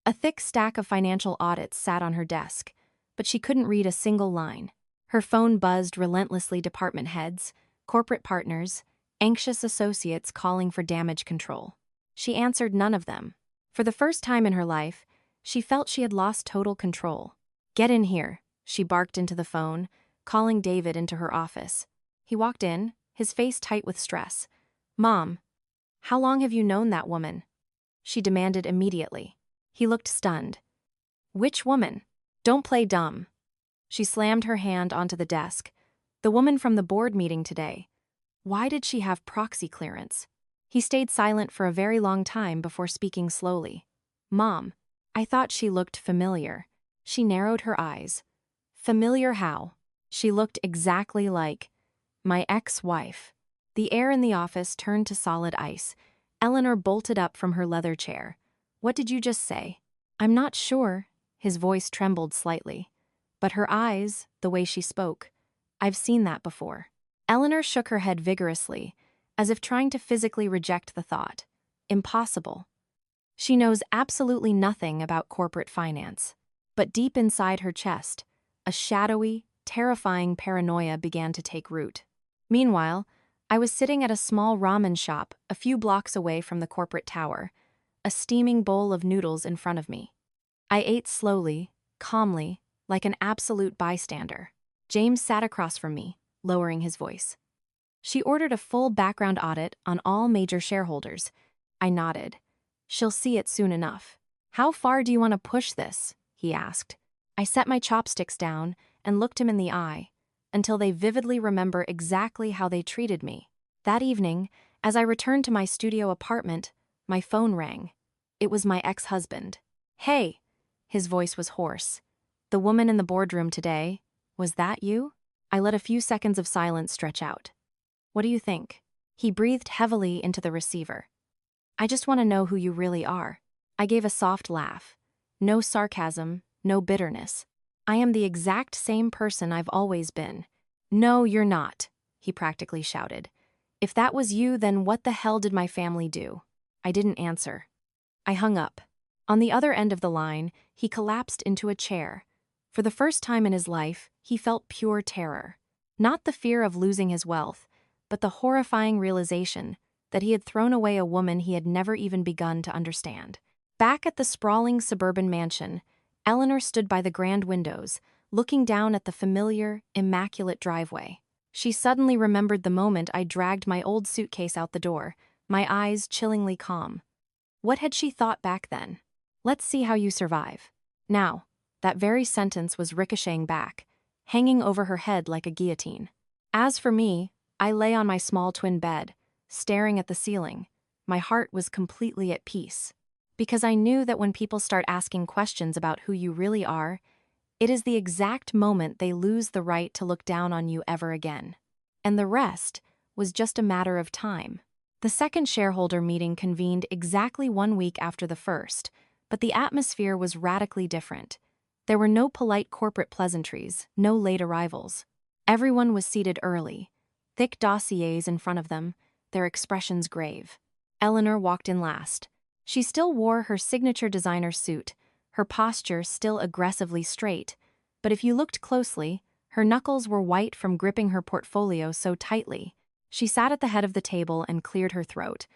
Speaker 1: A thick stack of financial audits sat on her desk, but she couldn't read a single line. Her phone buzzed relentlessly, department heads, corporate partners, anxious associates calling for damage control. She answered none of them. For the first time in her life, she felt she had lost total control. "Get in here," she barked into the phone, calling David into her office. He walked in, his face tight with stress. "Mom, how long have you known that woman?" she demanded immediately. He looked stunned. "Which woman? Don't play dumb." She slammed her hand onto the desk. "The woman from the board meeting today. Why did she have proxy clearance?" He stayed silent for a very long time before speaking slowly. "Mom, I thought she looked familiar." She narrowed her eyes. "Familiar how?" She looked exactly like my ex-wife. The air in the office turned to solid ice. Eleanor bolted up from her leather chair. "What did you just say?" "I'm not sure." His voice trembled slightly. But her eyes, the way she spoke, "I've seen that before." Eleanor shook her head vigorously, as if trying to physically reject the thought. Impossible. She knows absolutely nothing about corporate finance. But deep inside her chest, a shadowy, terrifying paranoia began to take root. Meanwhile, I was sitting at a small ramen shop a few blocks away from the corporate tower, a steaming bowl of noodles in front of me. I ate slowly, calmly, like an absolute bystander. James sat across from me, lowering his voice. "She ordered a full background audit on all major shareholders." I nodded. "She'll see it soon enough." "How far do you want to push this?" he asked. I set my chopsticks down and looked him in the eye, until they vividly remember exactly how they treated me. That evening, as I returned to my studio apartment, my phone rang. It was my ex-husband. "Hey," his voice was hoarse. "The woman in the boardroom today, was that you?" I let a few seconds of silence stretch out. "What do you think?" He breathed heavily into the receiver. "I just want to know who you really are." I gave a soft laugh. No sarcasm, no bitterness. "I am the exact same person I've always been." "No, you're not," he practically shouted. "If that was you, then what the hell did my family do?" I didn't answer. I hung up. On the other end of the line, he collapsed into a chair. For the first time in his life, he felt pure terror. Not the fear of losing his wealth, but the horrifying realization that he had thrown away a woman he had never even begun to understand. Back at the sprawling suburban mansion, Eleanor stood by the grand windows, looking down at the familiar, immaculate driveway. She suddenly remembered the moment I dragged my old suitcase out the door, my eyes chillingly calm. What had she thought back then? "Let's see how you survive." Now, that very sentence was ricocheting back, hanging over her head like a guillotine. As for me, I lay on my small twin bed, staring at the ceiling. My heart was completely at peace. Because I knew that when people start asking questions about who you really are, it is the exact moment they lose the right to look down on you ever again. And the rest was just a matter of time. The second shareholder meeting convened exactly 1 week after the first, but the atmosphere was radically different. There were no polite corporate pleasantries, no late arrivals. Everyone was seated early, thick dossiers in front of them, their expressions grave. Eleanor walked in last. She still wore her signature designer suit, her posture still aggressively straight, but if you looked closely, her knuckles were white from gripping her portfolio so tightly. She sat at the head of the table and cleared her throat.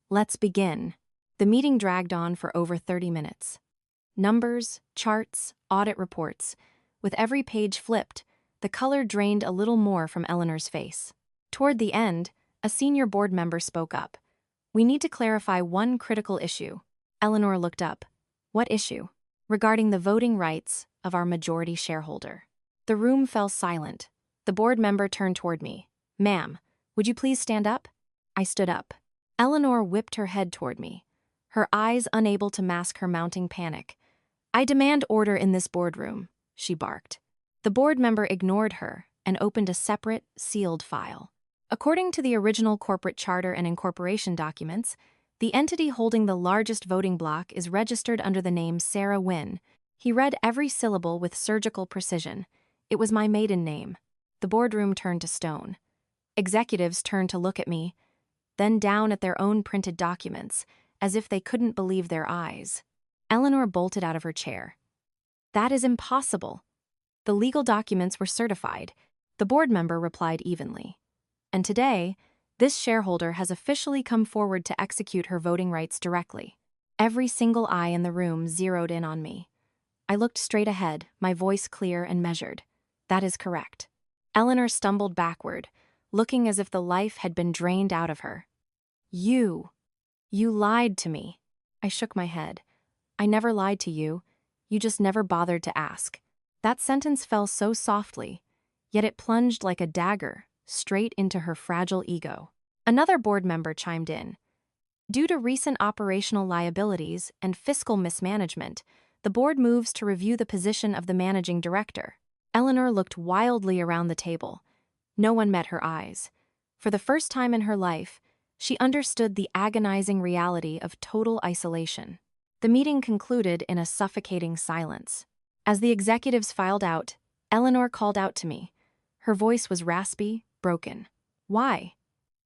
Speaker 1: "Let's begin." The meeting dragged on for over 30 minutes. Numbers, charts, audit reports. With every page flipped, the color drained a little more from Eleanor's face. Toward the end, a senior board member spoke up. "We need to clarify one critical issue." Eleanor looked up. "What issue?" "Regarding the voting rights of our majority shareholder." The room fell silent. The board member turned toward me. "Ma'am, Would you please stand up? I stood up. Eleanor whipped her head toward me, her eyes unable to mask her mounting panic. I demand order in this boardroom, she barked. The board member ignored her and opened a separate, sealed file. According to the original corporate charter and incorporation documents, the entity holding the largest voting block is registered under the name Sarah Wynne. He read every syllable with surgical precision. It was my maiden name. The boardroom turned to stone. Executives turned to look at me, then down at their own printed documents, as if they couldn't believe their eyes. Eleanor bolted out of her chair. That is impossible. The legal documents were certified. The board member replied evenly. And today, this shareholder has officially come forward to execute her voting rights directly. Every single eye in the room zeroed in on me. I looked straight ahead, my voice clear and measured. That is correct. Eleanor stumbled backward, looking as if the life had been drained out of her. You lied to me. I shook my head. I never lied to you. You just never bothered to ask. That sentence fell so softly, yet it plunged like a dagger, straight into her fragile ego. Another board member chimed in. Due to recent operational liabilities and fiscal mismanagement, the board moves to review the position of the managing director. Eleanor looked wildly around the table. No one met her eyes. For the first time in her life, she understood the agonizing reality of total isolation. The meeting concluded in a suffocating silence. As the executives filed out, Eleanor called out to me. Her voice was raspy, broken. Why?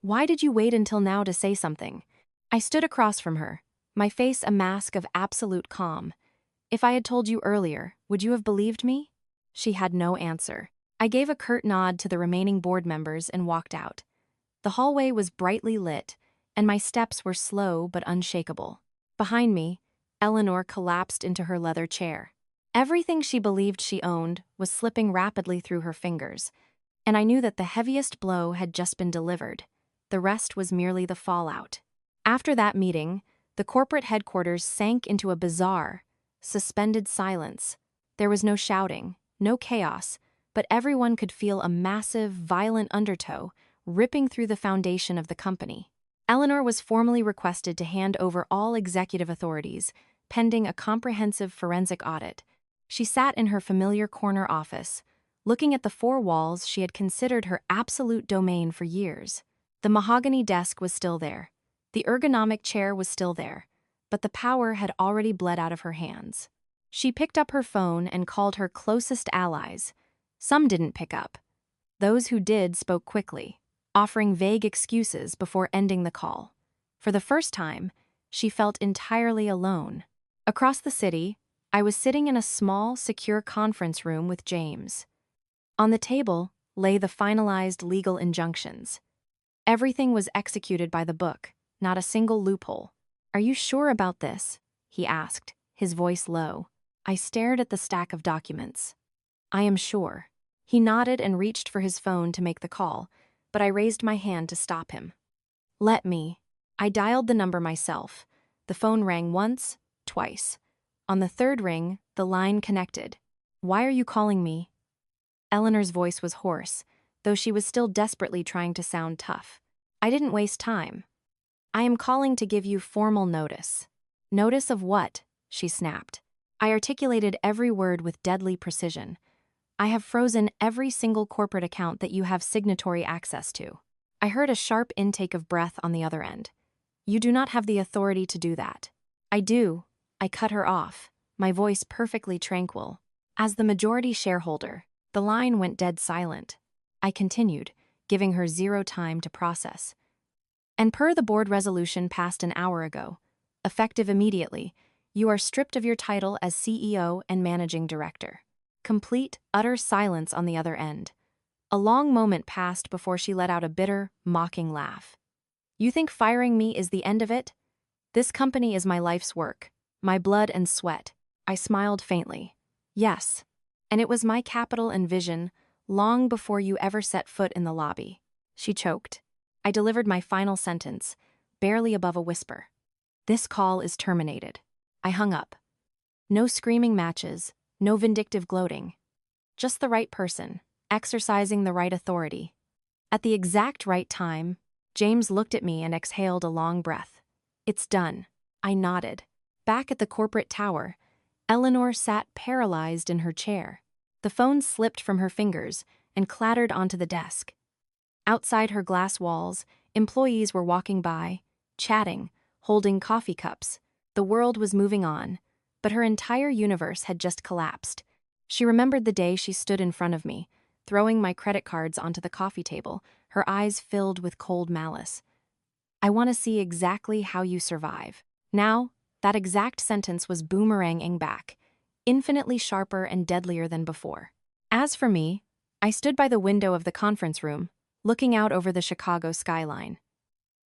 Speaker 1: Why did you wait until now to say something? I stood across from her, my face a mask of absolute calm. If I had told you earlier, would you have believed me? She had no answer. I gave a curt nod to the remaining board members and walked out. The hallway was brightly lit, and my steps were slow but unshakable. Behind me, Eleanor collapsed into her leather chair. Everything she believed she owned was slipping rapidly through her fingers, and I knew that the heaviest blow had just been delivered. The rest was merely the fallout. After that meeting, the corporate headquarters sank into a bizarre, suspended silence. There was no shouting, no chaos, but everyone could feel a massive, violent undertow ripping through the foundation of the company. Eleanor was formally requested to hand over all executive authorities, pending a comprehensive forensic audit. She sat in her familiar corner office, looking at the four walls she had considered her absolute domain for years. The mahogany desk was still there. The ergonomic chair was still there, but the power had already bled out of her hands. She picked up her phone and called her closest allies. Some didn't pick up. Those who did spoke quickly, offering vague excuses before ending the call. For the first time, she felt entirely alone. Across the city, I was sitting in a small, secure conference room with James. On the table lay the finalized legal injunctions. Everything was executed by the book, not a single loophole. Are you sure about this? He asked, his voice low. I stared at the stack of documents. I am sure. He nodded and reached for his phone to make the call, but I raised my hand to stop him. Let me. I dialed the number myself. The phone rang once, twice. On the third ring, the line connected. Why are you calling me? Eleanor's voice was hoarse, though she was still desperately trying to sound tough. I didn't waste time. I am calling to give you formal notice. Notice of what? She snapped. I articulated every word with deadly precision. I have frozen every single corporate account that you have signatory access to. I heard a sharp intake of breath on the other end. You do not have the authority to do that. I do. I cut her off, my voice perfectly tranquil. As the majority shareholder, the line went dead silent. I continued, giving her zero time to process. And per the board resolution passed an hour ago, effective immediately, you are stripped of your title as CEO and Managing Director. Complete, utter silence on the other end. A long moment passed before she let out a bitter, mocking laugh. You think firing me is the end of it? This company is my life's work, my blood and sweat. I smiled faintly. Yes, and it was my capital and vision long before you ever set foot in the lobby. She choked. I delivered my final sentence, barely above a whisper. This call is terminated. I hung up. No screaming matches, no vindictive gloating. Just the right person, exercising the right authority. At the exact right time, James looked at me and exhaled a long breath. It's done. I nodded. Back at the corporate tower, Eleanor sat paralyzed in her chair. The phone slipped from her fingers and clattered onto the desk. Outside her glass walls, employees were walking by, chatting, holding coffee cups. The world was moving on, but her entire universe had just collapsed. She remembered the day she stood in front of me, throwing my credit cards onto the coffee table, her eyes filled with cold malice. I want to see exactly how you survive. Now, that exact sentence was boomeranging back, infinitely sharper and deadlier than before. As for me, I stood by the window of the conference room, looking out over the Chicago skyline.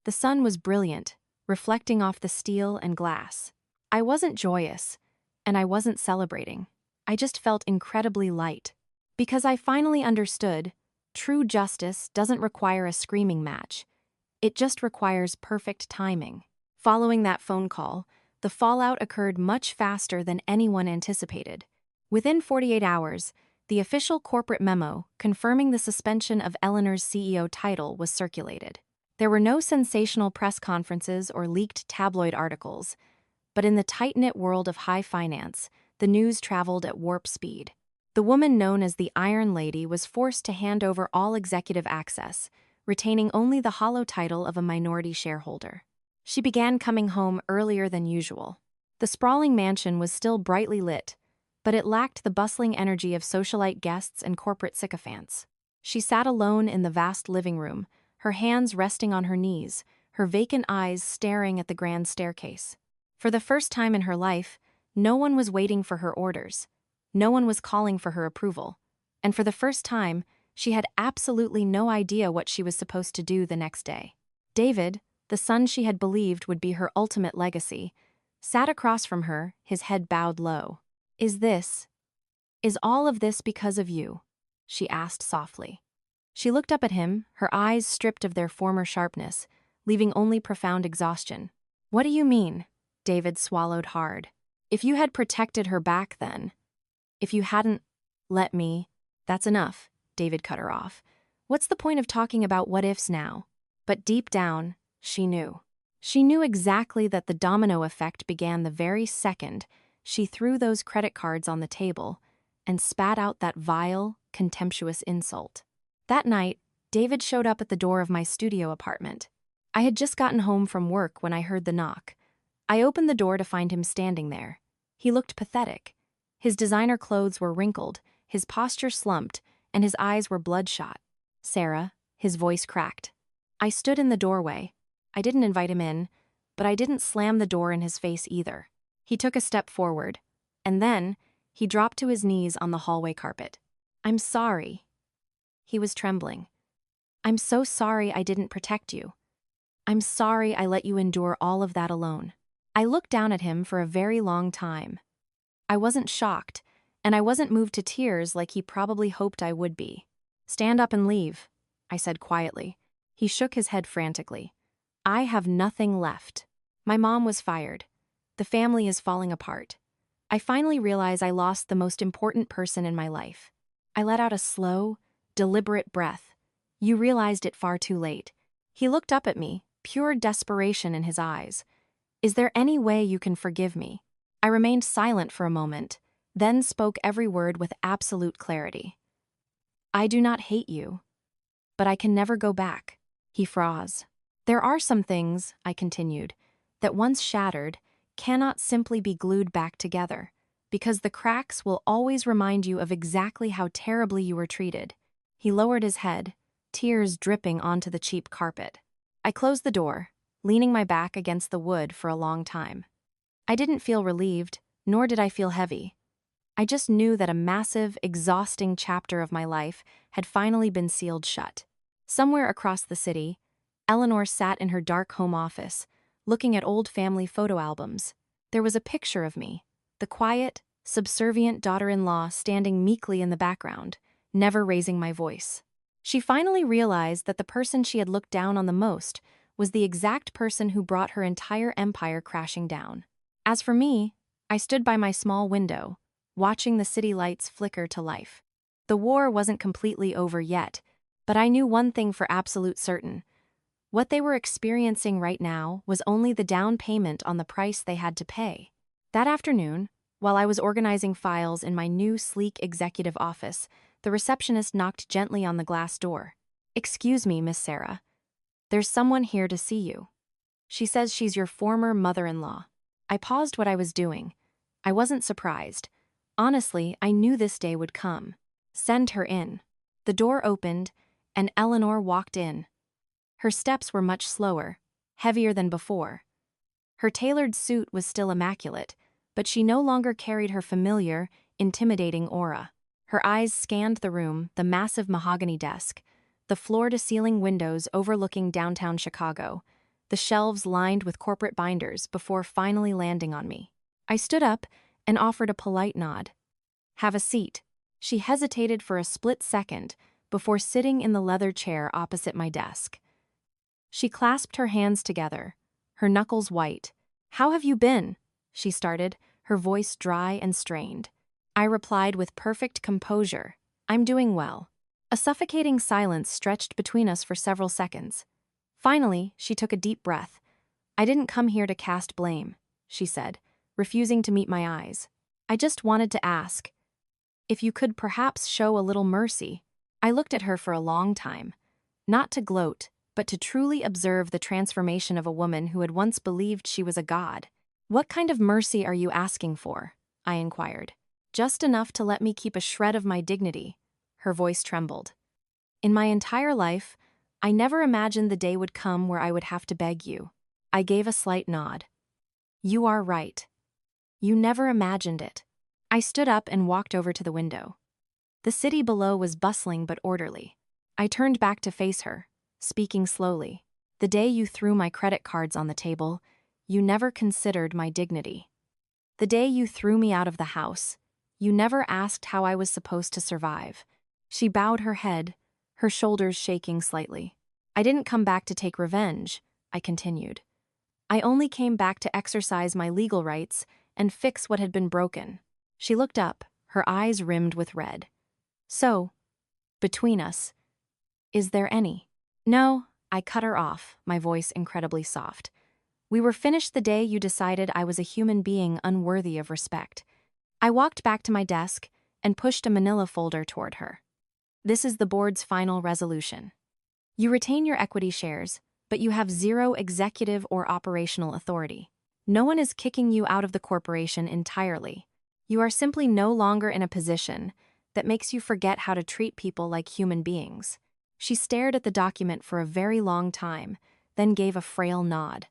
Speaker 1: The sun was brilliant, reflecting off the steel and glass. I wasn't joyous, and I wasn't celebrating. I just felt incredibly light. Because I finally understood, true justice doesn't require a screaming match. It just requires perfect timing. Following that phone call, the fallout occurred much faster than anyone anticipated. Within 48 hours, the official corporate memo confirming the suspension of Eleanor's CEO title was circulated. There were no sensational press conferences or leaked tabloid articles, but in the tight-knit world of high finance, the news traveled at warp speed. The woman known as the Iron Lady was forced to hand over all executive access, retaining only the hollow title of a minority shareholder. She began coming home earlier than usual. The sprawling mansion was still brightly lit, but it lacked the bustling energy of socialite guests and corporate sycophants. She sat alone in the vast living room, her hands resting on her knees, her vacant eyes staring at the grand staircase. For the first time in her life, no one was waiting for her orders. No one was calling for her approval. And for the first time, she had absolutely no idea what she was supposed to do the next day. David, the son she had believed would be her ultimate legacy, sat across from her, his head bowed low. Is all of this because of you?" she asked softly. She looked up at him, her eyes stripped of their former sharpness, leaving only profound exhaustion. "What do you mean?" David swallowed hard. "If you had protected her back then, if you hadn't let me..." "That's enough," David cut her off. "What's the point of talking about what-ifs now?" But deep down, she knew. She knew exactly that the domino effect began the very second she threw those credit cards on the table and spat out that vile, contemptuous insult. That night, David showed up at the door of my studio apartment. I had just gotten home from work when I heard the knock. I opened the door to find him standing there. He looked pathetic. His designer clothes were wrinkled, his posture slumped, and his eyes were bloodshot. "Sarah," his voice cracked. I stood in the doorway. I didn't invite him in, but I didn't slam the door in his face either. He took a step forward, and then he dropped to his knees on the hallway carpet. "I'm sorry." He was trembling. "I'm so sorry I didn't protect you. I'm sorry I let you endure all of that alone." I looked down at him for a very long time. I wasn't shocked, and I wasn't moved to tears like he probably hoped I would be. "Stand up and leave," I said quietly. He shook his head frantically. "I have nothing left. My mom was fired. The family is falling apart. I finally realize I lost the most important person in my life." I let out a slow, deliberate breath. "You realized it far too late." He looked up at me, pure desperation in his eyes. "Is there any way you can forgive me?" I remained silent for a moment, then spoke every word with absolute clarity. "I do not hate you, but I can never go back." He froze. "There are some things," I continued, "that once shattered cannot simply be glued back together, because the cracks will always remind you of exactly how terribly you were treated." He lowered his head, tears dripping onto the cheap carpet. I closed the door, leaning my back against the wood for a long time. I didn't feel relieved, nor did I feel heavy. I just knew that a massive, exhausting chapter of my life had finally been sealed shut. Somewhere across the city, Eleanor sat in her dark home office, looking at old family photo albums. There was a picture of me, the quiet, subservient daughter-in-law standing meekly in the background, never raising my voice. She finally realized that the person she had looked down on the most was the exact person who brought her entire empire crashing down. As for me, I stood by my small window, watching the city lights flicker to life. The war wasn't completely over yet, But I knew one thing for absolute certain. What they were experiencing right now was only the down payment on the price they had to pay. That afternoon, while I was organizing files in my new sleek executive office, the receptionist knocked gently on the glass door. "Excuse me, Miss Sarah. There's someone here to see you. She says she's your former mother-in-law." I paused what I was doing. I wasn't surprised. Honestly, I knew this day would come. "Send her in." The door opened, and Eleanor walked in. Her steps were much slower, heavier than before. Her tailored suit was still immaculate, but she no longer carried her familiar, intimidating aura. Her eyes scanned the room, the massive mahogany desk, the floor-to-ceiling windows overlooking downtown Chicago, the shelves lined with corporate binders before finally landing on me. I stood up and offered a polite nod. "Have a seat." She hesitated for a split second before sitting in the leather chair opposite my desk. She clasped her hands together, her knuckles white. "How have you been?" she started, her voice dry and strained. I replied with perfect composure, "I'm doing well." A suffocating silence stretched between us for several seconds. Finally, she took a deep breath. "I didn't come here to cast blame," she said, refusing to meet my eyes. "I just wanted to ask if you could perhaps show a little mercy." I looked at her for a long time, not to gloat, but to truly observe the transformation of a woman who had once believed she was a god. "What kind of mercy are you asking for?" I inquired. "Just enough to let me keep a shred of my dignity." Her voice trembled. "In my entire life, I never imagined the day would come where I would have to beg you." I gave a slight nod. "You are right. You never imagined it." I stood up and walked over to the window. The city below was bustling but orderly. I turned back to face her, speaking slowly. "The day you threw my credit cards on the table, you never considered my dignity. The day you threw me out of the house, you never asked how I was supposed to survive." She bowed her head, her shoulders shaking slightly. "I didn't come back to take revenge," I continued. "I only came back to exercise my legal rights and fix what had been broken." She looked up, her eyes rimmed with red. "So, between us, is there any?" "No," I cut her off, my voice incredibly soft. "We were finished the day you decided I was a human being unworthy of respect." I walked back to my desk and pushed a manila folder toward her. "This is the board's final resolution. You retain your equity shares, but you have zero executive or operational authority. No one is kicking you out of the corporation entirely. You are simply no longer in a position that makes you forget how to treat people like human beings." She stared at the document for a very long time, then gave a frail nod.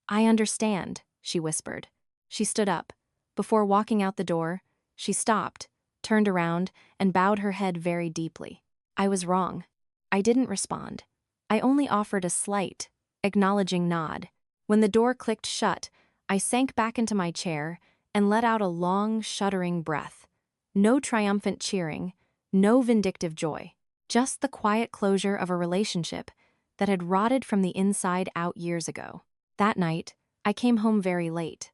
Speaker 1: "I understand," she whispered. She stood up. Before walking out the door, she stopped, turned around, and bowed her head very deeply. I was wrong. I didn't respond. I only offered a slight, acknowledging nod. When the door clicked shut, I sank back into my chair and let out a long, shuddering breath. No triumphant cheering, no vindictive joy. Just the quiet closure of a relationship that had rotted from the inside out years ago. That night, I came home very late.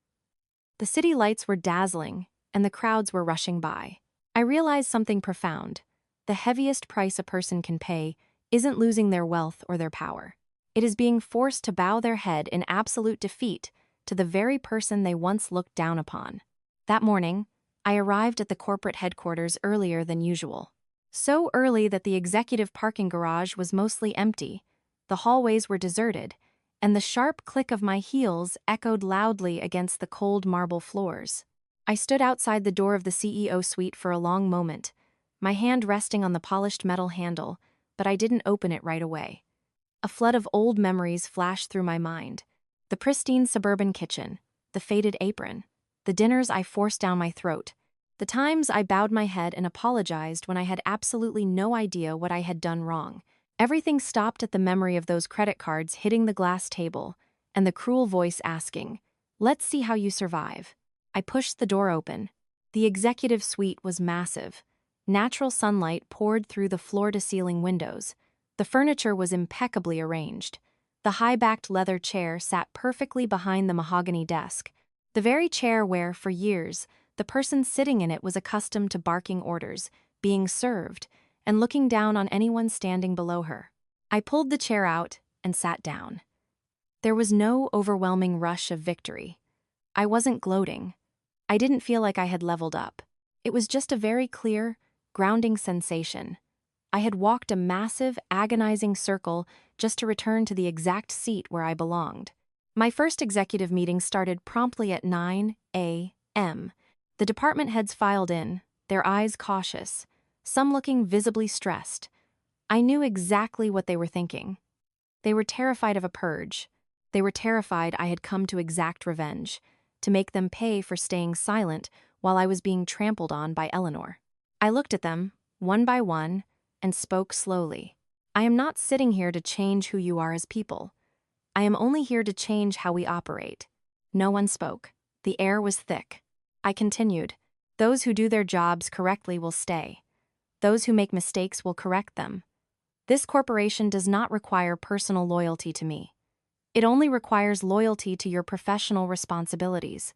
Speaker 1: The city lights were dazzling, and the crowds were rushing by. I realized something profound. The heaviest price a person can pay isn't losing their wealth or their power. It is being forced to bow their head in absolute defeat to the very person they once looked down upon. That morning, I arrived at the corporate headquarters earlier than usual. So early that the executive parking garage was mostly empty, the hallways were deserted, and the sharp click of my heels echoed loudly against the cold marble floors. I stood outside the door of the CEO suite for a long moment, my hand resting on the polished metal handle, but I didn't open it right away. A flood of old memories flashed through my mind. The pristine suburban kitchen, the faded apron, the dinners I forced down my throat, the times I bowed my head and apologized when I had absolutely no idea what I had done wrong. Everything stopped at the memory of those credit cards hitting the glass table and the cruel voice asking, "Let's see how you survive." I pushed the door open. The executive suite was massive. Natural sunlight poured through the floor-to-ceiling windows. The furniture was impeccably arranged. The high-backed leather chair sat perfectly behind the mahogany desk, the very chair where, for years, the person sitting in it was accustomed to barking orders, being served, and looking down on anyone standing below her. I pulled the chair out and sat down. There was no overwhelming rush of victory. I wasn't gloating. I didn't feel like I had leveled up. It was just a very clear, grounding sensation. I had walked a massive, agonizing circle just to return to the exact seat where I belonged. My first executive meeting started promptly at 9 a.m. The department heads filed in, their eyes cautious, some looking visibly stressed. I knew exactly what they were thinking. They were terrified of a purge. They were terrified I had come to exact revenge, to make them pay for staying silent while I was being trampled on by Eleanor. I looked at them, one by one, and spoke slowly. I am not sitting here to change who you are as people. I am only here to change how we operate. No one spoke. The air was thick. I continued. Those who do their jobs correctly will stay. Those who make mistakes will correct them. This corporation does not require personal loyalty to me. It only requires loyalty to your professional responsibilities.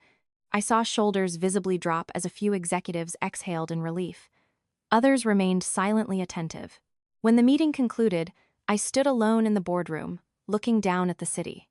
Speaker 1: I saw shoulders visibly drop as a few executives exhaled in relief. Others remained silently attentive. When the meeting concluded, I stood alone in the boardroom, looking down at the city.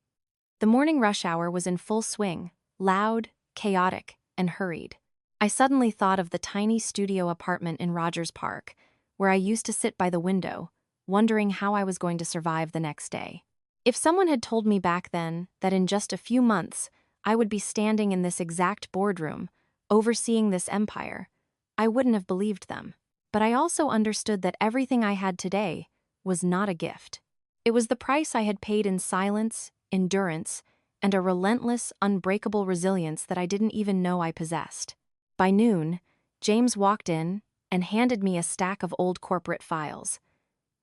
Speaker 1: The morning rush hour was in full swing, loud, chaotic, and hurried. I suddenly thought of the tiny studio apartment in Rogers Park, where I used to sit by the window, wondering how I was going to survive the next day. If someone had told me back then that in just a few months I would be standing in this exact boardroom, overseeing this empire, I wouldn't have believed them. But I also understood that everything I had today was not a gift. It was the price I had paid in silence, endurance, and a relentless, unbreakable resilience that I didn't even know I possessed. By noon, James walked in and handed me a stack of old corporate files.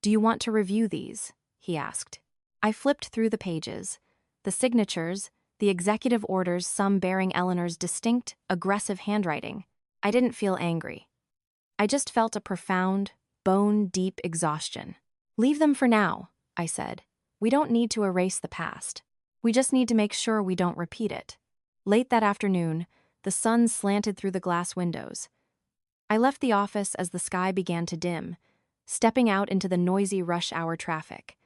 Speaker 1: "Do you want to review these?" he asked. I flipped through the pages. The signatures, the executive orders, some bearing Eleanor's distinct, aggressive handwriting. I didn't feel angry. I just felt a profound, bone-deep exhaustion. "Leave them for now," I said. "We don't need to erase the past. We just need to make sure we don't repeat it." Late that afternoon, the sun slanted through the glass windows. I left the office as the sky began to dim, stepping out into the noisy rush-hour traffic.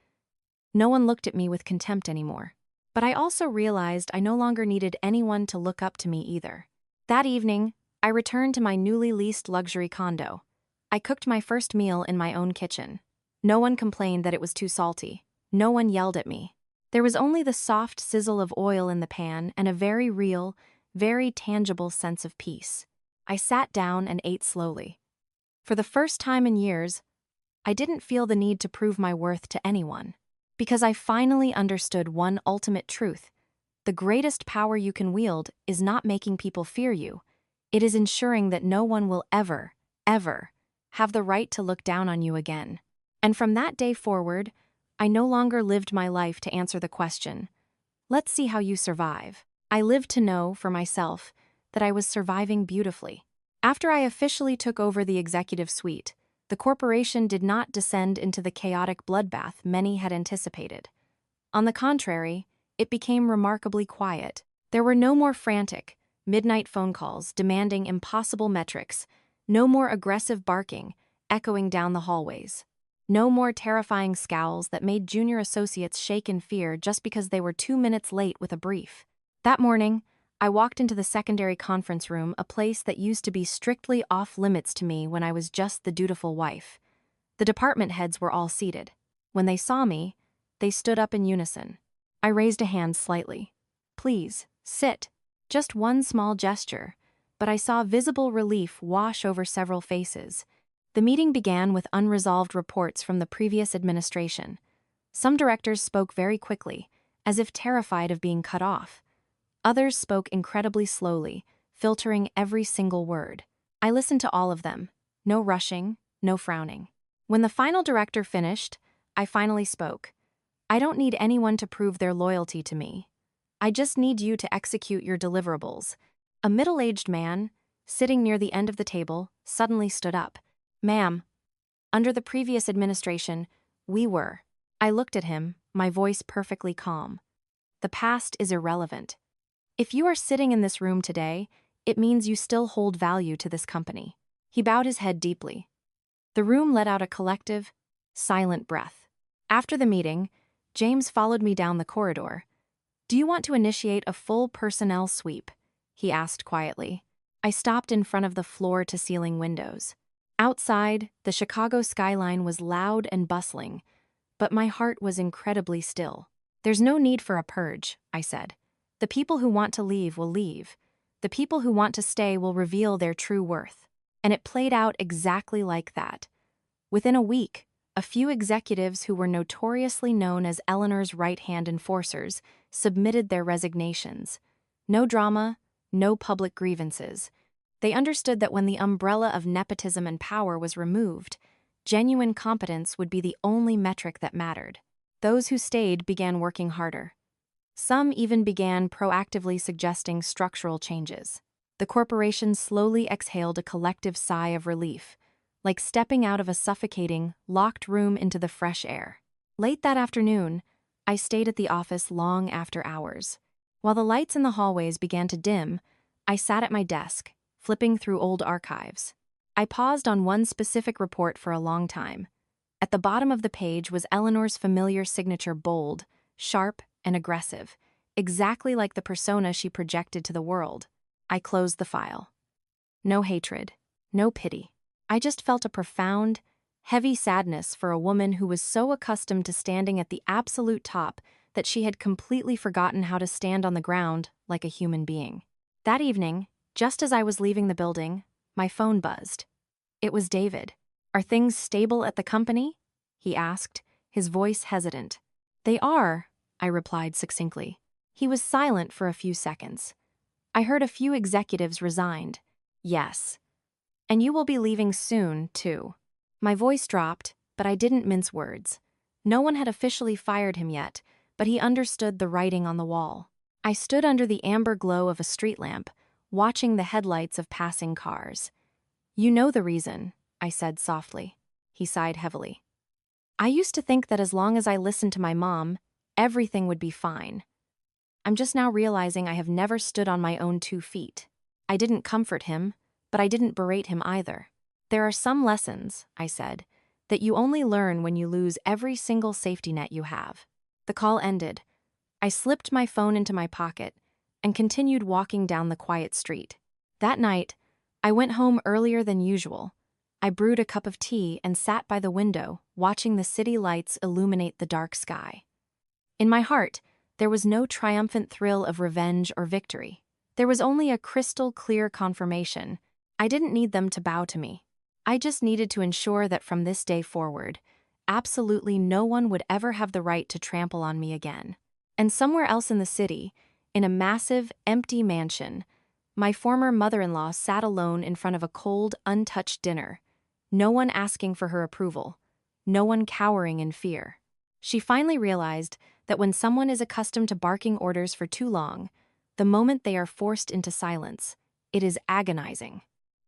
Speaker 1: No one looked at me with contempt anymore. But I also realized I no longer needed anyone to look up to me either. That evening, I returned to my newly leased luxury condo. I cooked my first meal in my own kitchen. No one complained that it was too salty. No one yelled at me. There was only the soft sizzle of oil in the pan and a very real, very tangible sense of peace. I sat down and ate slowly. For the first time in years, I didn't feel the need to prove my worth to anyone. Because I finally understood one ultimate truth. The greatest power you can wield is not making people fear you. It is ensuring that no one will ever, ever, have the right to look down on you again. And from that day forward, I no longer lived my life to answer the question, "Let's see how you survive." I lived to know, for myself, that I was surviving beautifully. After I officially took over the executive suite, the corporation did not descend into the chaotic bloodbath many had anticipated. On the contrary, it became remarkably quiet. There were no more frantic, midnight phone calls demanding impossible metrics, no more aggressive barking echoing down the hallways, no more terrifying scowls that made junior associates shake in fear just because they were 2 minutes late with a brief. That morning, I walked into the secondary conference room, a place that used to be strictly off-limits to me when I was just the dutiful wife. The department heads were all seated. When they saw me, they stood up in unison. I raised a hand slightly. "Please, sit." Just one small gesture, but I saw visible relief wash over several faces. The meeting began with unresolved reports from the previous administration. Some directors spoke very quickly, as if terrified of being cut off. Others spoke incredibly slowly, filtering every single word. I listened to all of them, no rushing, no frowning. When the final director finished, I finally spoke. "I don't need anyone to prove their loyalty to me. I just need you to execute your deliverables." A middle-aged man, sitting near the end of the table, suddenly stood up. "Ma'am, under the previous administration, we were." I looked at him, my voice perfectly calm. "The past is irrelevant. If you are sitting in this room today, it means you still hold value to this company." He bowed his head deeply. The room let out a collective, silent breath. After the meeting, James followed me down the corridor. "Do you want to initiate a full personnel sweep?" he asked quietly. I stopped in front of the floor-to-ceiling windows. Outside, the Chicago skyline was loud and bustling, but my heart was incredibly still. "There's no need for a purge," I said. "The people who want to leave will leave. The people who want to stay will reveal their true worth." And it played out exactly like that. Within a week, a few executives who were notoriously known as Eleanor's right-hand enforcers submitted their resignations. No drama, no public grievances. They understood that when the umbrella of nepotism and power was removed, genuine competence would be the only metric that mattered. Those who stayed began working harder. Some even began proactively suggesting structural changes. The corporation slowly exhaled a collective sigh of relief, like stepping out of a suffocating, locked room into the fresh air. Late that afternoon, I stayed at the office long after hours. While the lights in the hallways began to dim, I sat at my desk, flipping through old archives. I paused on one specific report for a long time. At the bottom of the page was Eleanor's familiar signature, bold, sharp, and aggressive, exactly like the persona she projected to the world. I closed the file. No hatred, no pity. I just felt a profound, heavy sadness for a woman who was so accustomed to standing at the absolute top that she had completely forgotten how to stand on the ground like a human being. That evening, just as I was leaving the building, my phone buzzed. It was David. "Are things stable at the company?" he asked, his voice hesitant. "They are," I replied succinctly. He was silent for a few seconds. "I heard a few executives resigned." "Yes. And you will be leaving soon, too." My voice dropped, but I didn't mince words. No one had officially fired him yet, but he understood the writing on the wall. I stood under the amber glow of a street lamp, watching the headlights of passing cars. "You know the reason," I said softly. He sighed heavily. "I used to think that as long as I listened to my mom, everything would be fine. I'm just now realizing I have never stood on my own 2 feet. I didn't comfort him, but I didn't berate him either. There are some lessons," I said, "that you only learn when you lose every single safety net you have." The call ended. I slipped my phone into my pocket and continued walking down the quiet street. That night, I went home earlier than usual. I brewed a cup of tea and sat by the window, watching the city lights illuminate the dark sky. In my heart, there was no triumphant thrill of revenge or victory. There was only a crystal-clear confirmation. I didn't need them to bow to me. I just needed to ensure that from this day forward, absolutely no one would ever have the right to trample on me again. And somewhere else in the city, in a massive, empty mansion, my former mother-in-law sat alone in front of a cold, untouched dinner, no one asking for her approval, no one cowering in fear. She finally realized that when someone is accustomed to barking orders for too long, the moment they are forced into silence, it is agonizing.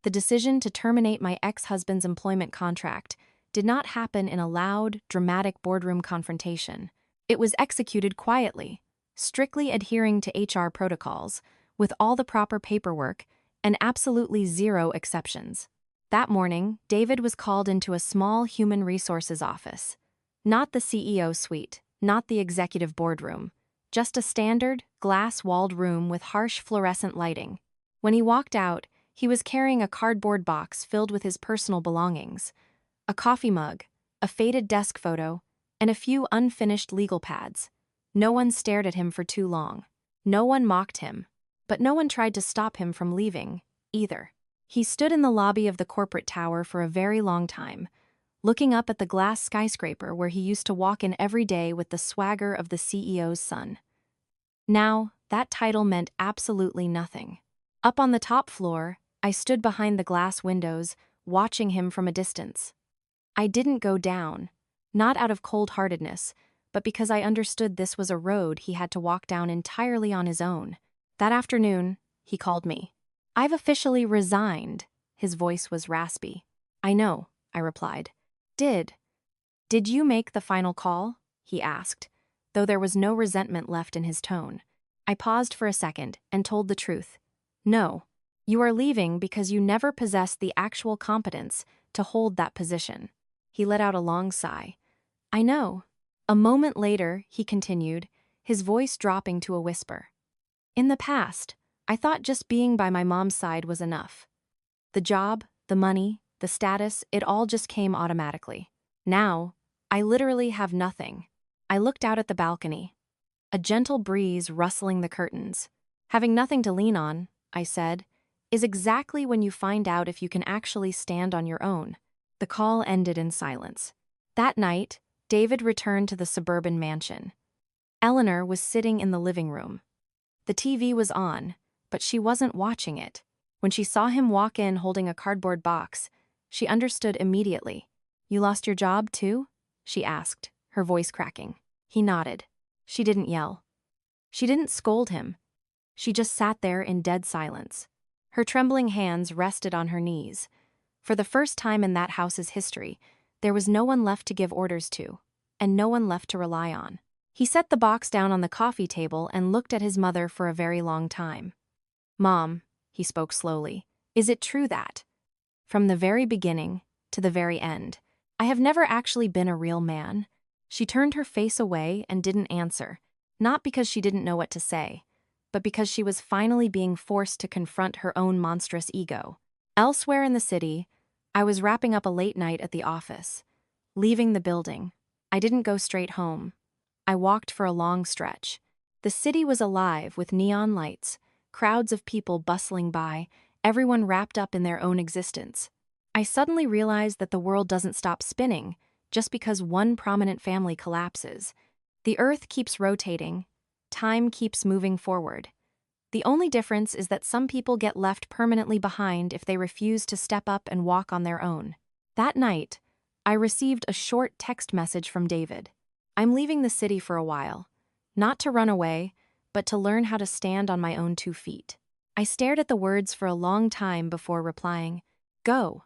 Speaker 1: The decision to terminate my ex-husband's employment contract did not happen in a loud, dramatic boardroom confrontation. It was executed quietly, strictly adhering to HR protocols, with all the proper paperwork and absolutely zero exceptions. That morning, David was called into a small human resources office. Not the CEO suite, not the executive boardroom, just a standard, glass-walled room with harsh fluorescent lighting. When he walked out, he was carrying a cardboard box filled with his personal belongings, a coffee mug, a faded desk photo, and a few unfinished legal pads. No one stared at him for too long. No one mocked him. But no one tried to stop him from leaving, either. He stood in the lobby of the corporate tower for a very long time, looking up at the glass skyscraper where he used to walk in every day with the swagger of the CEO's son. Now, that title meant absolutely nothing. Up on the top floor, I stood behind the glass windows, watching him from a distance. I didn't go down, not out of cold-heartedness, but because I understood this was a road he had to walk down entirely on his own. That afternoon, he called me. "I've officially resigned." His voice was raspy. "I know," I replied. Did you make the final call?" he asked, though there was no resentment left in his tone. I paused for a second and told the truth. "No." You are leaving because you never possessed the actual competence to hold that position." He let out a long sigh. "I know." A moment later, he continued, his voice dropping to a whisper. "In the past, I thought just being by my mom's side was enough. The job, the money, the status, it all just came automatically. Now, I literally have nothing." I looked out at the balcony, a gentle breeze rustling the curtains. "Having nothing to lean on," I said, "is exactly when you find out if you can actually stand on your own." The call ended in silence. That night, David returned to the suburban mansion. Eleanor was sitting in the living room. The TV was on, but she wasn't watching it. When she saw him walk in holding a cardboard box, she understood immediately. "You lost your job, too?" she asked, her voice cracking. He nodded. She didn't yell. She didn't scold him. She just sat there in dead silence. Her trembling hands rested on her knees. For the first time in that house's history, there was no one left to give orders to, and no one left to rely on. He set the box down on the coffee table and looked at his mother for a very long time. "Mom," he spoke slowly, "is it true that, from the very beginning to the very end, I have never actually been a real man?" She turned her face away and didn't answer, not because she didn't know what to say, but because she was finally being forced to confront her own monstrous ego. Elsewhere in the city, I was wrapping up a late night at the office. Leaving the building, I didn't go straight home. I walked for a long stretch. The city was alive with neon lights, crowds of people bustling by, everyone wrapped up in their own existence. I suddenly realized that the world doesn't stop spinning just because one prominent family collapses. The earth keeps rotating, time keeps moving forward. The only difference is that some people get left permanently behind if they refuse to step up and walk on their own. That night, I received a short text message from David. "I'm leaving the city for a while. Not to run away, but to learn how to stand on my own 2 feet." I stared at the words for a long time before replying, "Go.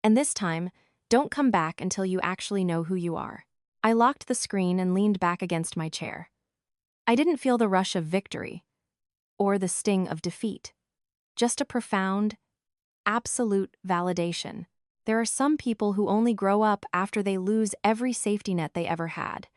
Speaker 1: And this time, don't come back until you actually know who you are." I locked the screen and leaned back against my chair. I didn't feel the rush of victory, or the sting of defeat. Just a profound, absolute validation. There are some people who only grow up after they lose every safety net they ever had.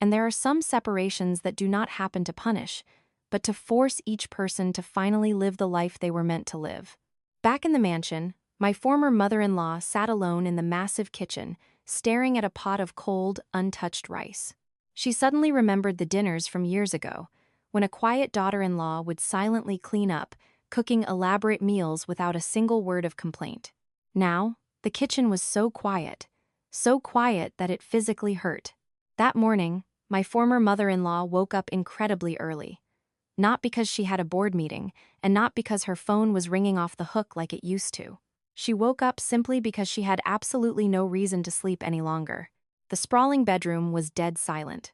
Speaker 1: And there are some separations that do not happen to punish, but to force each person to finally live the life they were meant to live. Back in the mansion, my former mother-in-law sat alone in the massive kitchen, staring at a pot of cold, untouched rice. She suddenly remembered the dinners from years ago, when a quiet daughter-in-law would silently clean up, cooking elaborate meals without a single word of complaint. Now, the kitchen was so quiet that it physically hurt. That morning, my former mother-in-law woke up incredibly early. Not because she had a board meeting, and not because her phone was ringing off the hook like it used to. She woke up simply because she had absolutely no reason to sleep any longer. The sprawling bedroom was dead silent.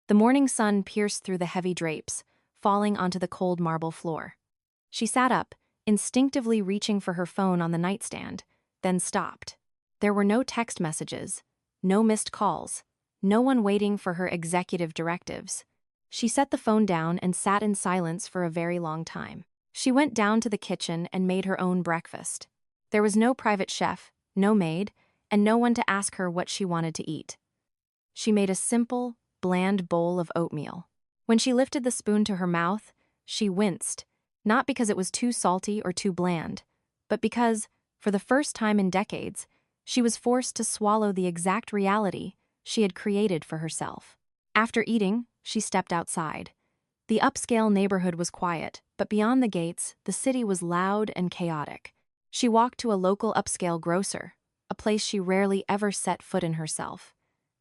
Speaker 1: The morning sun pierced through the heavy drapes, falling onto the cold marble floor. She sat up, instinctively reaching for her phone on the nightstand, then stopped. There were no text messages, no missed calls, no one waiting for her executive directives. She set the phone down and sat in silence for a very long time. She went down to the kitchen and made her own breakfast. There was no private chef, no maid, and no one to ask her what she wanted to eat. She made a simple, bland bowl of oatmeal. When she lifted the spoon to her mouth, she winced, not because it was too salty or too bland, but because, for the first time in decades, she was forced to swallow the exact reality she had created for herself. After eating, she stepped outside. The upscale neighborhood was quiet, but beyond the gates, the city was loud and chaotic. She walked to a local upscale grocer, a place she rarely ever set foot in herself.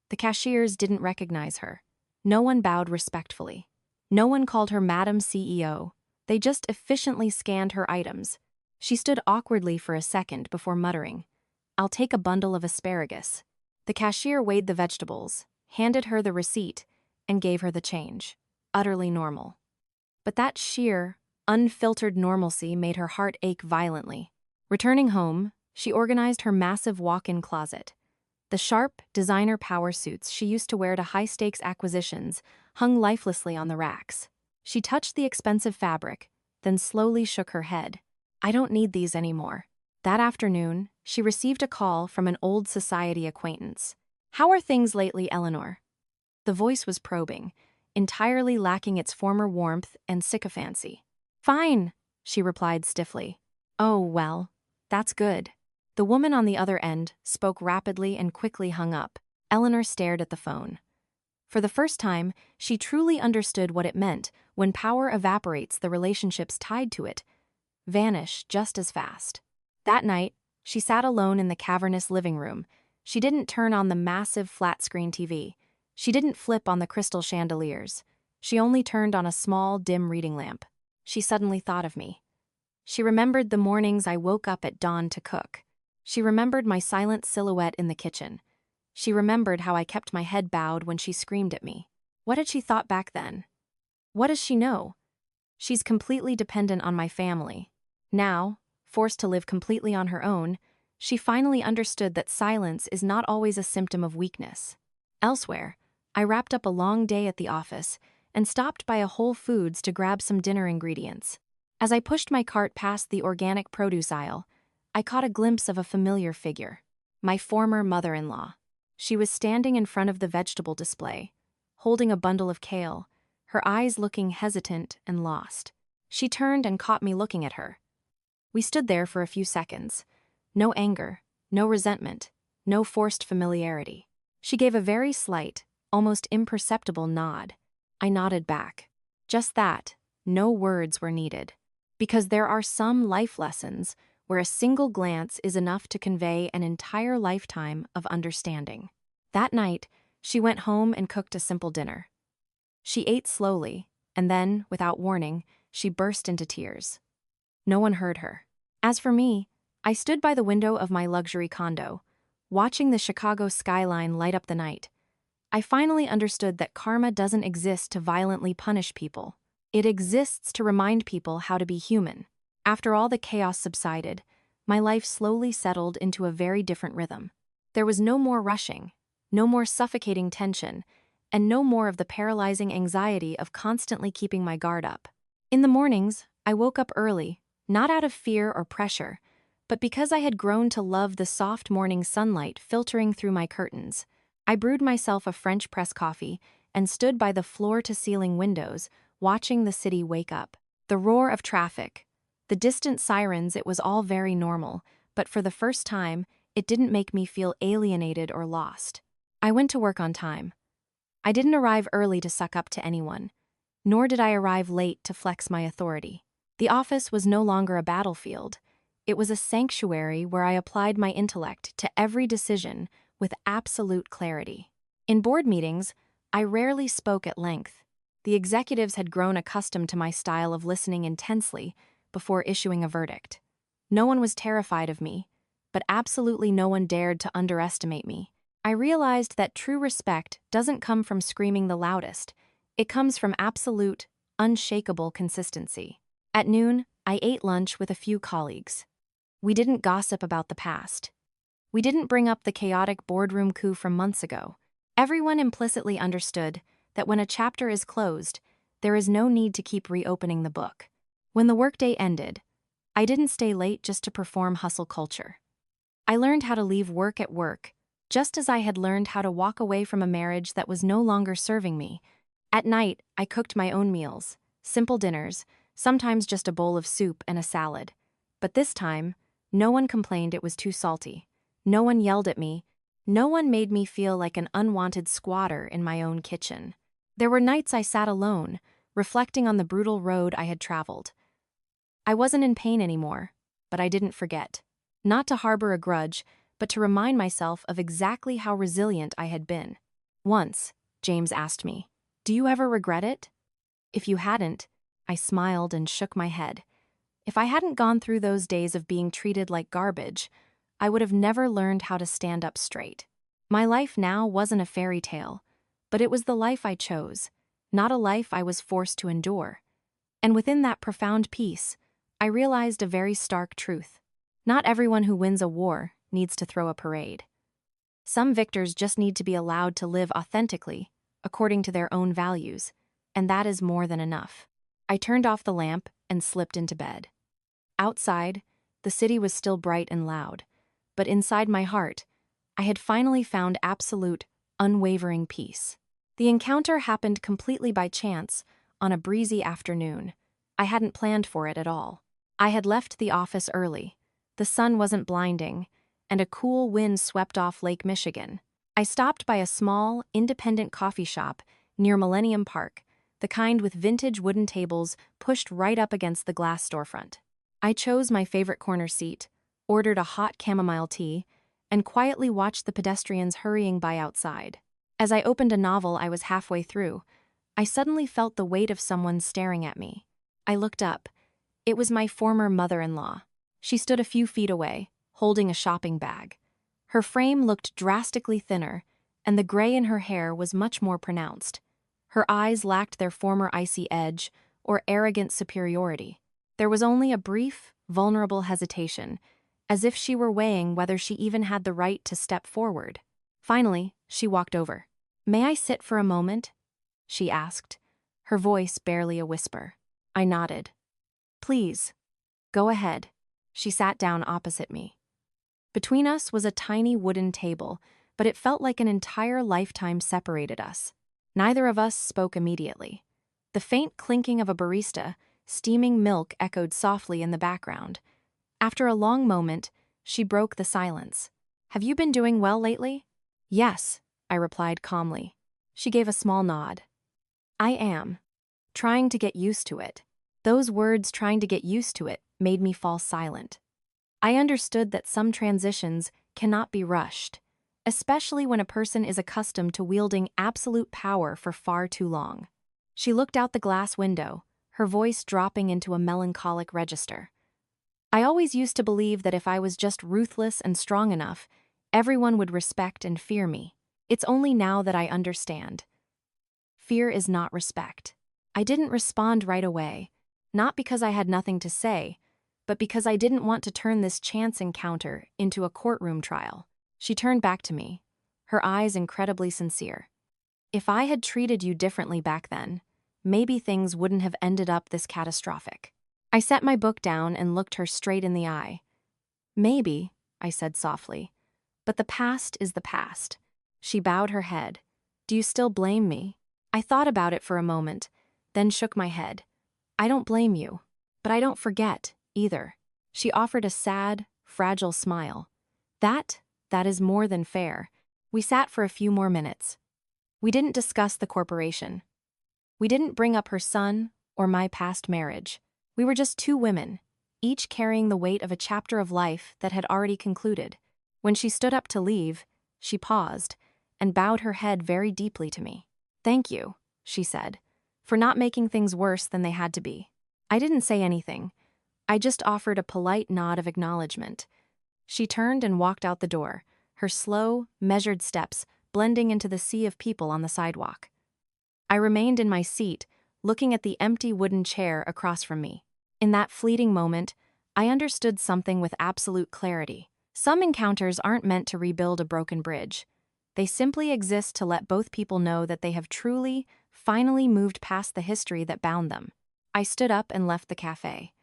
Speaker 1: The cashiers didn't recognize her. No one bowed respectfully. No one called her Madam CEO. They just efficiently scanned her items. She stood awkwardly for a second before muttering, "I'll take a bundle of asparagus." The cashier weighed the vegetables, handed her the receipt, and gave her the change. Utterly normal. But that sheer, unfiltered normalcy made her heart ache violently. Returning home, she organized her massive walk-in closet. The sharp, designer power suits she used to wear to high-stakes acquisitions hung lifelessly on the racks. She touched the expensive fabric, then slowly shook her head. I don't need these anymore. That afternoon, she received a call from an old society acquaintance. How are things lately, Eleanor? The voice was probing, entirely lacking its former warmth and sycophancy. Fine, she replied stiffly. Oh, well, that's good. The woman on the other end spoke rapidly and quickly hung up. Eleanor stared at the phone. For the first time, she truly understood what it meant when power evaporates, the relationships tied to it vanish just as fast. That night, she sat alone in the cavernous living room. She didn't turn on the massive flat-screen TV. She didn't flip on the crystal chandeliers. She only turned on a small, dim reading lamp. She suddenly thought of me. She remembered the mornings I woke up at dawn to cook. She remembered my silent silhouette in the kitchen. She remembered how I kept my head bowed when she screamed at me. What had she thought back then? What does she know? She's completely dependent on my family. Now, forced to live completely on her own, she finally understood that silence is not always a symptom of weakness. Elsewhere, I wrapped up a long day at the office and stopped by a Whole Foods to grab some dinner ingredients. As I pushed my cart past the organic produce aisle, I caught a glimpse of a familiar figure, my former mother-in-law. She was standing in front of the vegetable display, holding a bundle of kale, her eyes looking hesitant and lost. She turned and caught me looking at her. We stood there for a few seconds. No anger, no resentment, no forced familiarity. She gave a very slight, almost imperceptible nod. I nodded back. Just that, no words were needed. Because there are some life lessons where a single glance is enough to convey an entire lifetime of understanding. That night, she went home and cooked a simple dinner. She ate slowly, and then, without warning, she burst into tears. No one heard her. As for me, I stood by the window of my luxury condo, watching the Chicago skyline light up the night. I finally understood that karma doesn't exist to violently punish people. It exists to remind people how to be human. After all the chaos subsided, my life slowly settled into a very different rhythm. There was no more rushing, no more suffocating tension, and no more of the paralyzing anxiety of constantly keeping my guard up. In the mornings, I woke up early, not out of fear or pressure, but because I had grown to love the soft morning sunlight filtering through my curtains. I brewed myself a French press coffee and stood by the floor-to-ceiling windows, watching the city wake up. The roar of traffic, the distant sirens, it was all very normal, but for the first time, it didn't make me feel alienated or lost. I went to work on time. I didn't arrive early to suck up to anyone, nor did I arrive late to flex my authority. The office was no longer a battlefield. It was a sanctuary where I applied my intellect to every decision with absolute clarity. In board meetings, I rarely spoke at length. The executives had grown accustomed to my style of listening intensely before issuing a verdict. No one was terrified of me, but absolutely no one dared to underestimate me. I realized that true respect doesn't come from screaming the loudest. It comes from absolute, unshakable consistency. At noon, I ate lunch with a few colleagues. We didn't gossip about the past. We didn't bring up the chaotic boardroom coup from months ago. Everyone implicitly understood that when a chapter is closed, there is no need to keep reopening the book. When the workday ended, I didn't stay late just to perform hustle culture. I learned how to leave work at work, just as I had learned how to walk away from a marriage that was no longer serving me. At night, I cooked my own meals, simple dinners, sometimes just a bowl of soup and a salad. But this time, no one complained it was too salty. No one yelled at me. No one made me feel like an unwanted squatter in my own kitchen. There were nights I sat alone, reflecting on the brutal road I had traveled. I wasn't in pain anymore, but I didn't forget. Not to harbor a grudge, but to remind myself of exactly how resilient I had been. Once, James asked me, "Do you ever regret it?" If you hadn't, I smiled and shook my head. If I hadn't gone through those days of being treated like garbage, I would have never learned how to stand up straight. My life now wasn't a fairy tale, but it was the life I chose, not a life I was forced to endure. And within that profound peace, I realized a very stark truth. Not everyone who wins a war needs to throw a parade. Some victors just need to be allowed to live authentically, according to their own values, and that is more than enough. I turned off the lamp and slipped into bed. Outside, the city was still bright and loud, but inside my heart, I had finally found absolute, unwavering peace. The encounter happened completely by chance on a breezy afternoon. I hadn't planned for it at all. I had left the office early. The sun wasn't blinding, and a cool wind swept off Lake Michigan. I stopped by a small, independent coffee shop near Millennium Park, the kind with vintage wooden tables pushed right up against the glass storefront. I chose my favorite corner seat, ordered a hot chamomile tea, and quietly watched the pedestrians hurrying by outside. As I opened a novel I was halfway through, I suddenly felt the weight of someone staring at me. I looked up. It was my former mother-in-law. She stood a few feet away, holding a shopping bag. Her frame looked drastically thinner, and the gray in her hair was much more pronounced. Her eyes lacked their former icy edge or arrogant superiority. There was only a brief, vulnerable hesitation, as if she were weighing whether she even had the right to step forward. Finally, she walked over. "May I sit for a moment?" she asked, her voice barely a whisper. I nodded. "Please, go ahead." She sat down opposite me. Between us was a tiny wooden table, but it felt like an entire lifetime separated us. Neither of us spoke immediately. The faint clinking of a barista steaming milk echoed softly in the background. After a long moment, she broke the silence. "Have you been doing well lately?" "Yes," I replied calmly. She gave a small nod. "I am. Trying to get used to it." Those words, "trying to get used to it," made me fall silent. I understood that some transitions cannot be rushed, especially when a person is accustomed to wielding absolute power for far too long. She looked out the glass window, her voice dropping into a melancholic register. "I always used to believe that if I was just ruthless and strong enough, everyone would respect and fear me. It's only now that I understand. Fear is not respect." I didn't respond right away, not because I had nothing to say, but because I didn't want to turn this chance encounter into a courtroom trial. She turned back to me, her eyes incredibly sincere. "If I had treated you differently back then, maybe things wouldn't have ended up this catastrophic." I set my book down and looked her straight in the eye. "Maybe," I said softly, "but the past is the past." She bowed her head. "Do you still blame me?" I thought about it for a moment, then shook my head. "I don't blame you, but I don't forget, either." She offered a sad, fragile smile. That is more than fair." We sat for a few more minutes. We didn't discuss the corporation. We didn't bring up her son or my past marriage. We were just two women, each carrying the weight of a chapter of life that had already concluded. When she stood up to leave, she paused and bowed her head very deeply to me. "Thank you," she said, "for not making things worse than they had to be." I didn't say anything. I just offered a polite nod of acknowledgement. She turned and walked out the door, her slow, measured steps blending into the sea of people on the sidewalk. I remained in my seat, looking at the empty wooden chair across from me. In that fleeting moment, I understood something with absolute clarity. Some encounters aren't meant to rebuild a broken bridge. They simply exist to let both people know that they have truly, finally moved past the history that bound them. I stood up and left the cafe.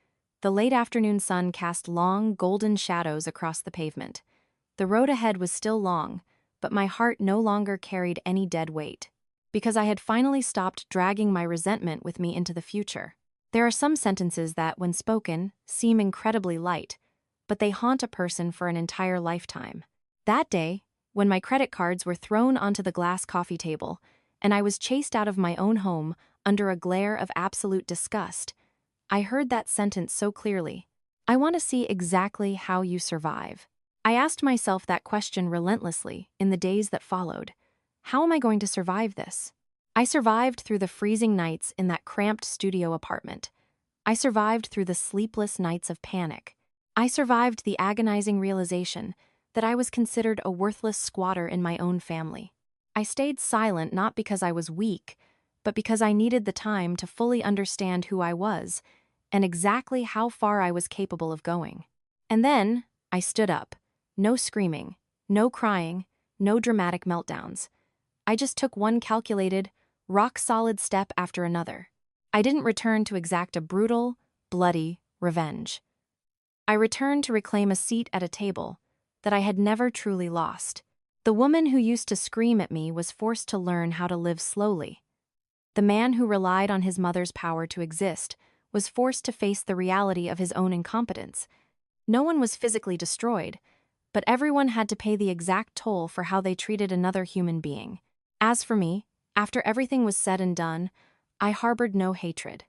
Speaker 1: The late afternoon sun cast long, golden shadows across the pavement. The road ahead was still long, but my heart no longer carried any dead weight, because I had finally stopped dragging my resentment with me into the future. There are some sentences that, when spoken, seem incredibly light, but they haunt a person for an entire lifetime. That day, when my credit cards were thrown onto the glass coffee table, and I was chased out of my own home under a glare of absolute disgust, I heard that sentence so clearly. "I want to see exactly how you survive." I asked myself that question relentlessly in the days that followed. How am I going to survive this? I survived through the freezing nights in that cramped studio apartment. I survived through the sleepless nights of panic. I survived the agonizing realization that I was considered a worthless squatter in my own family. I stayed silent not because I was weak, but because I needed the time to fully understand who I was and exactly how far I was capable of going. And then, I stood up. No screaming, no crying, no dramatic meltdowns. I just took one calculated, rock-solid step after another. I didn't return to exact a brutal, bloody revenge. I returned to reclaim a seat at a table that I had never truly lost. The woman who used to scream at me was forced to learn how to live slowly. The man who relied on his mother's power to exist was forced to face the reality of his own incompetence. No one was physically destroyed, but everyone had to pay the exact toll for how they treated another human being. As for me, after everything was said and done, I harbored no hatred.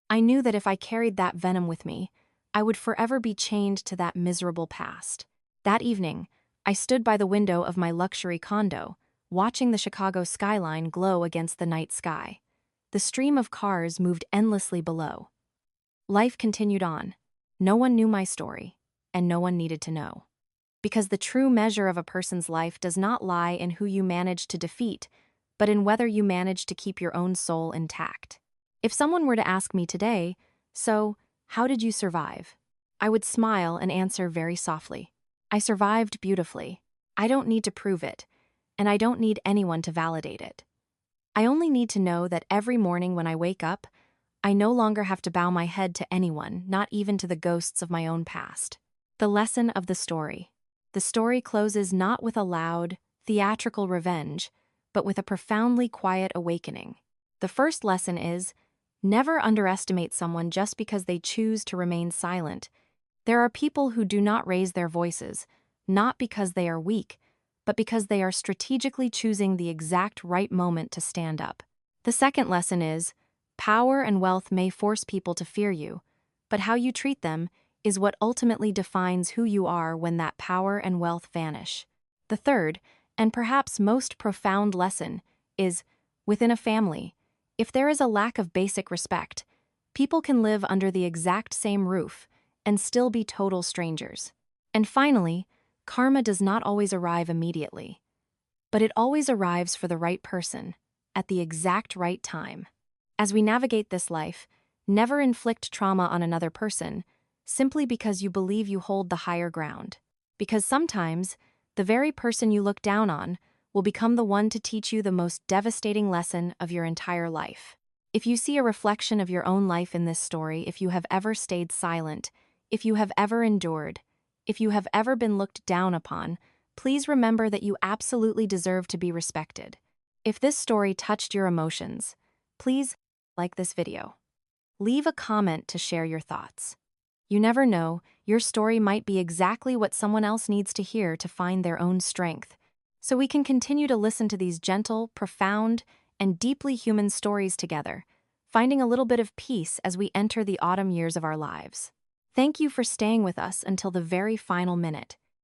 Speaker 1: I knew that if I carried that venom with me, I would forever be chained to that miserable past. That evening, I stood by the window of my luxury condo, watching the Chicago skyline glow against the night sky. The stream of cars moved endlessly below. Life continued on. No one knew my story, and no one needed to know. Because the true measure of a person's life does not lie in who you manage to defeat, but in whether you manage to keep your own soul intact. If someone were to ask me today, "So, how did you survive?" I would smile and answer very softly, "I survived beautifully. I don't need to prove it, and I don't need anyone to validate it. I only need to know that every morning when I wake up, I no longer have to bow my head to anyone, not even to the ghosts of my own past." The lesson of the story. The story closes not with a loud, theatrical revenge, but with a profoundly quiet awakening. The first lesson is, never underestimate someone just because they choose to remain silent. There are people who do not raise their voices, not because they are weak, but because they are strategically choosing the exact right moment to stand up. The second lesson is, power and wealth may force people to fear you, but how you treat them is what ultimately defines who you are when that power and wealth vanish. The third, and perhaps most profound lesson, is, within a family, if there is a lack of basic respect, people can live under the exact same roof and still be total strangers. And finally, karma does not always arrive immediately, but it always arrives for the right person, at the exact right time. As we navigate this life, never inflict trauma on another person simply because you believe you hold the higher ground. Because sometimes, the very person you look down on will become the one to teach you the most devastating lesson of your entire life. If you see a reflection of your own life in this story, if you have ever stayed silent, if you have ever endured, if you have ever been looked down upon, please remember that you absolutely deserve to be respected. If this story touched your emotions, please like this video. Leave a comment to share your thoughts. You never know, your story might be exactly what someone else needs to hear to find their own strength. So we can continue to listen to these gentle, profound, and deeply human stories together, finding a little bit of peace as we enter the autumn years of our lives. Thank you for staying with us until the very final minute.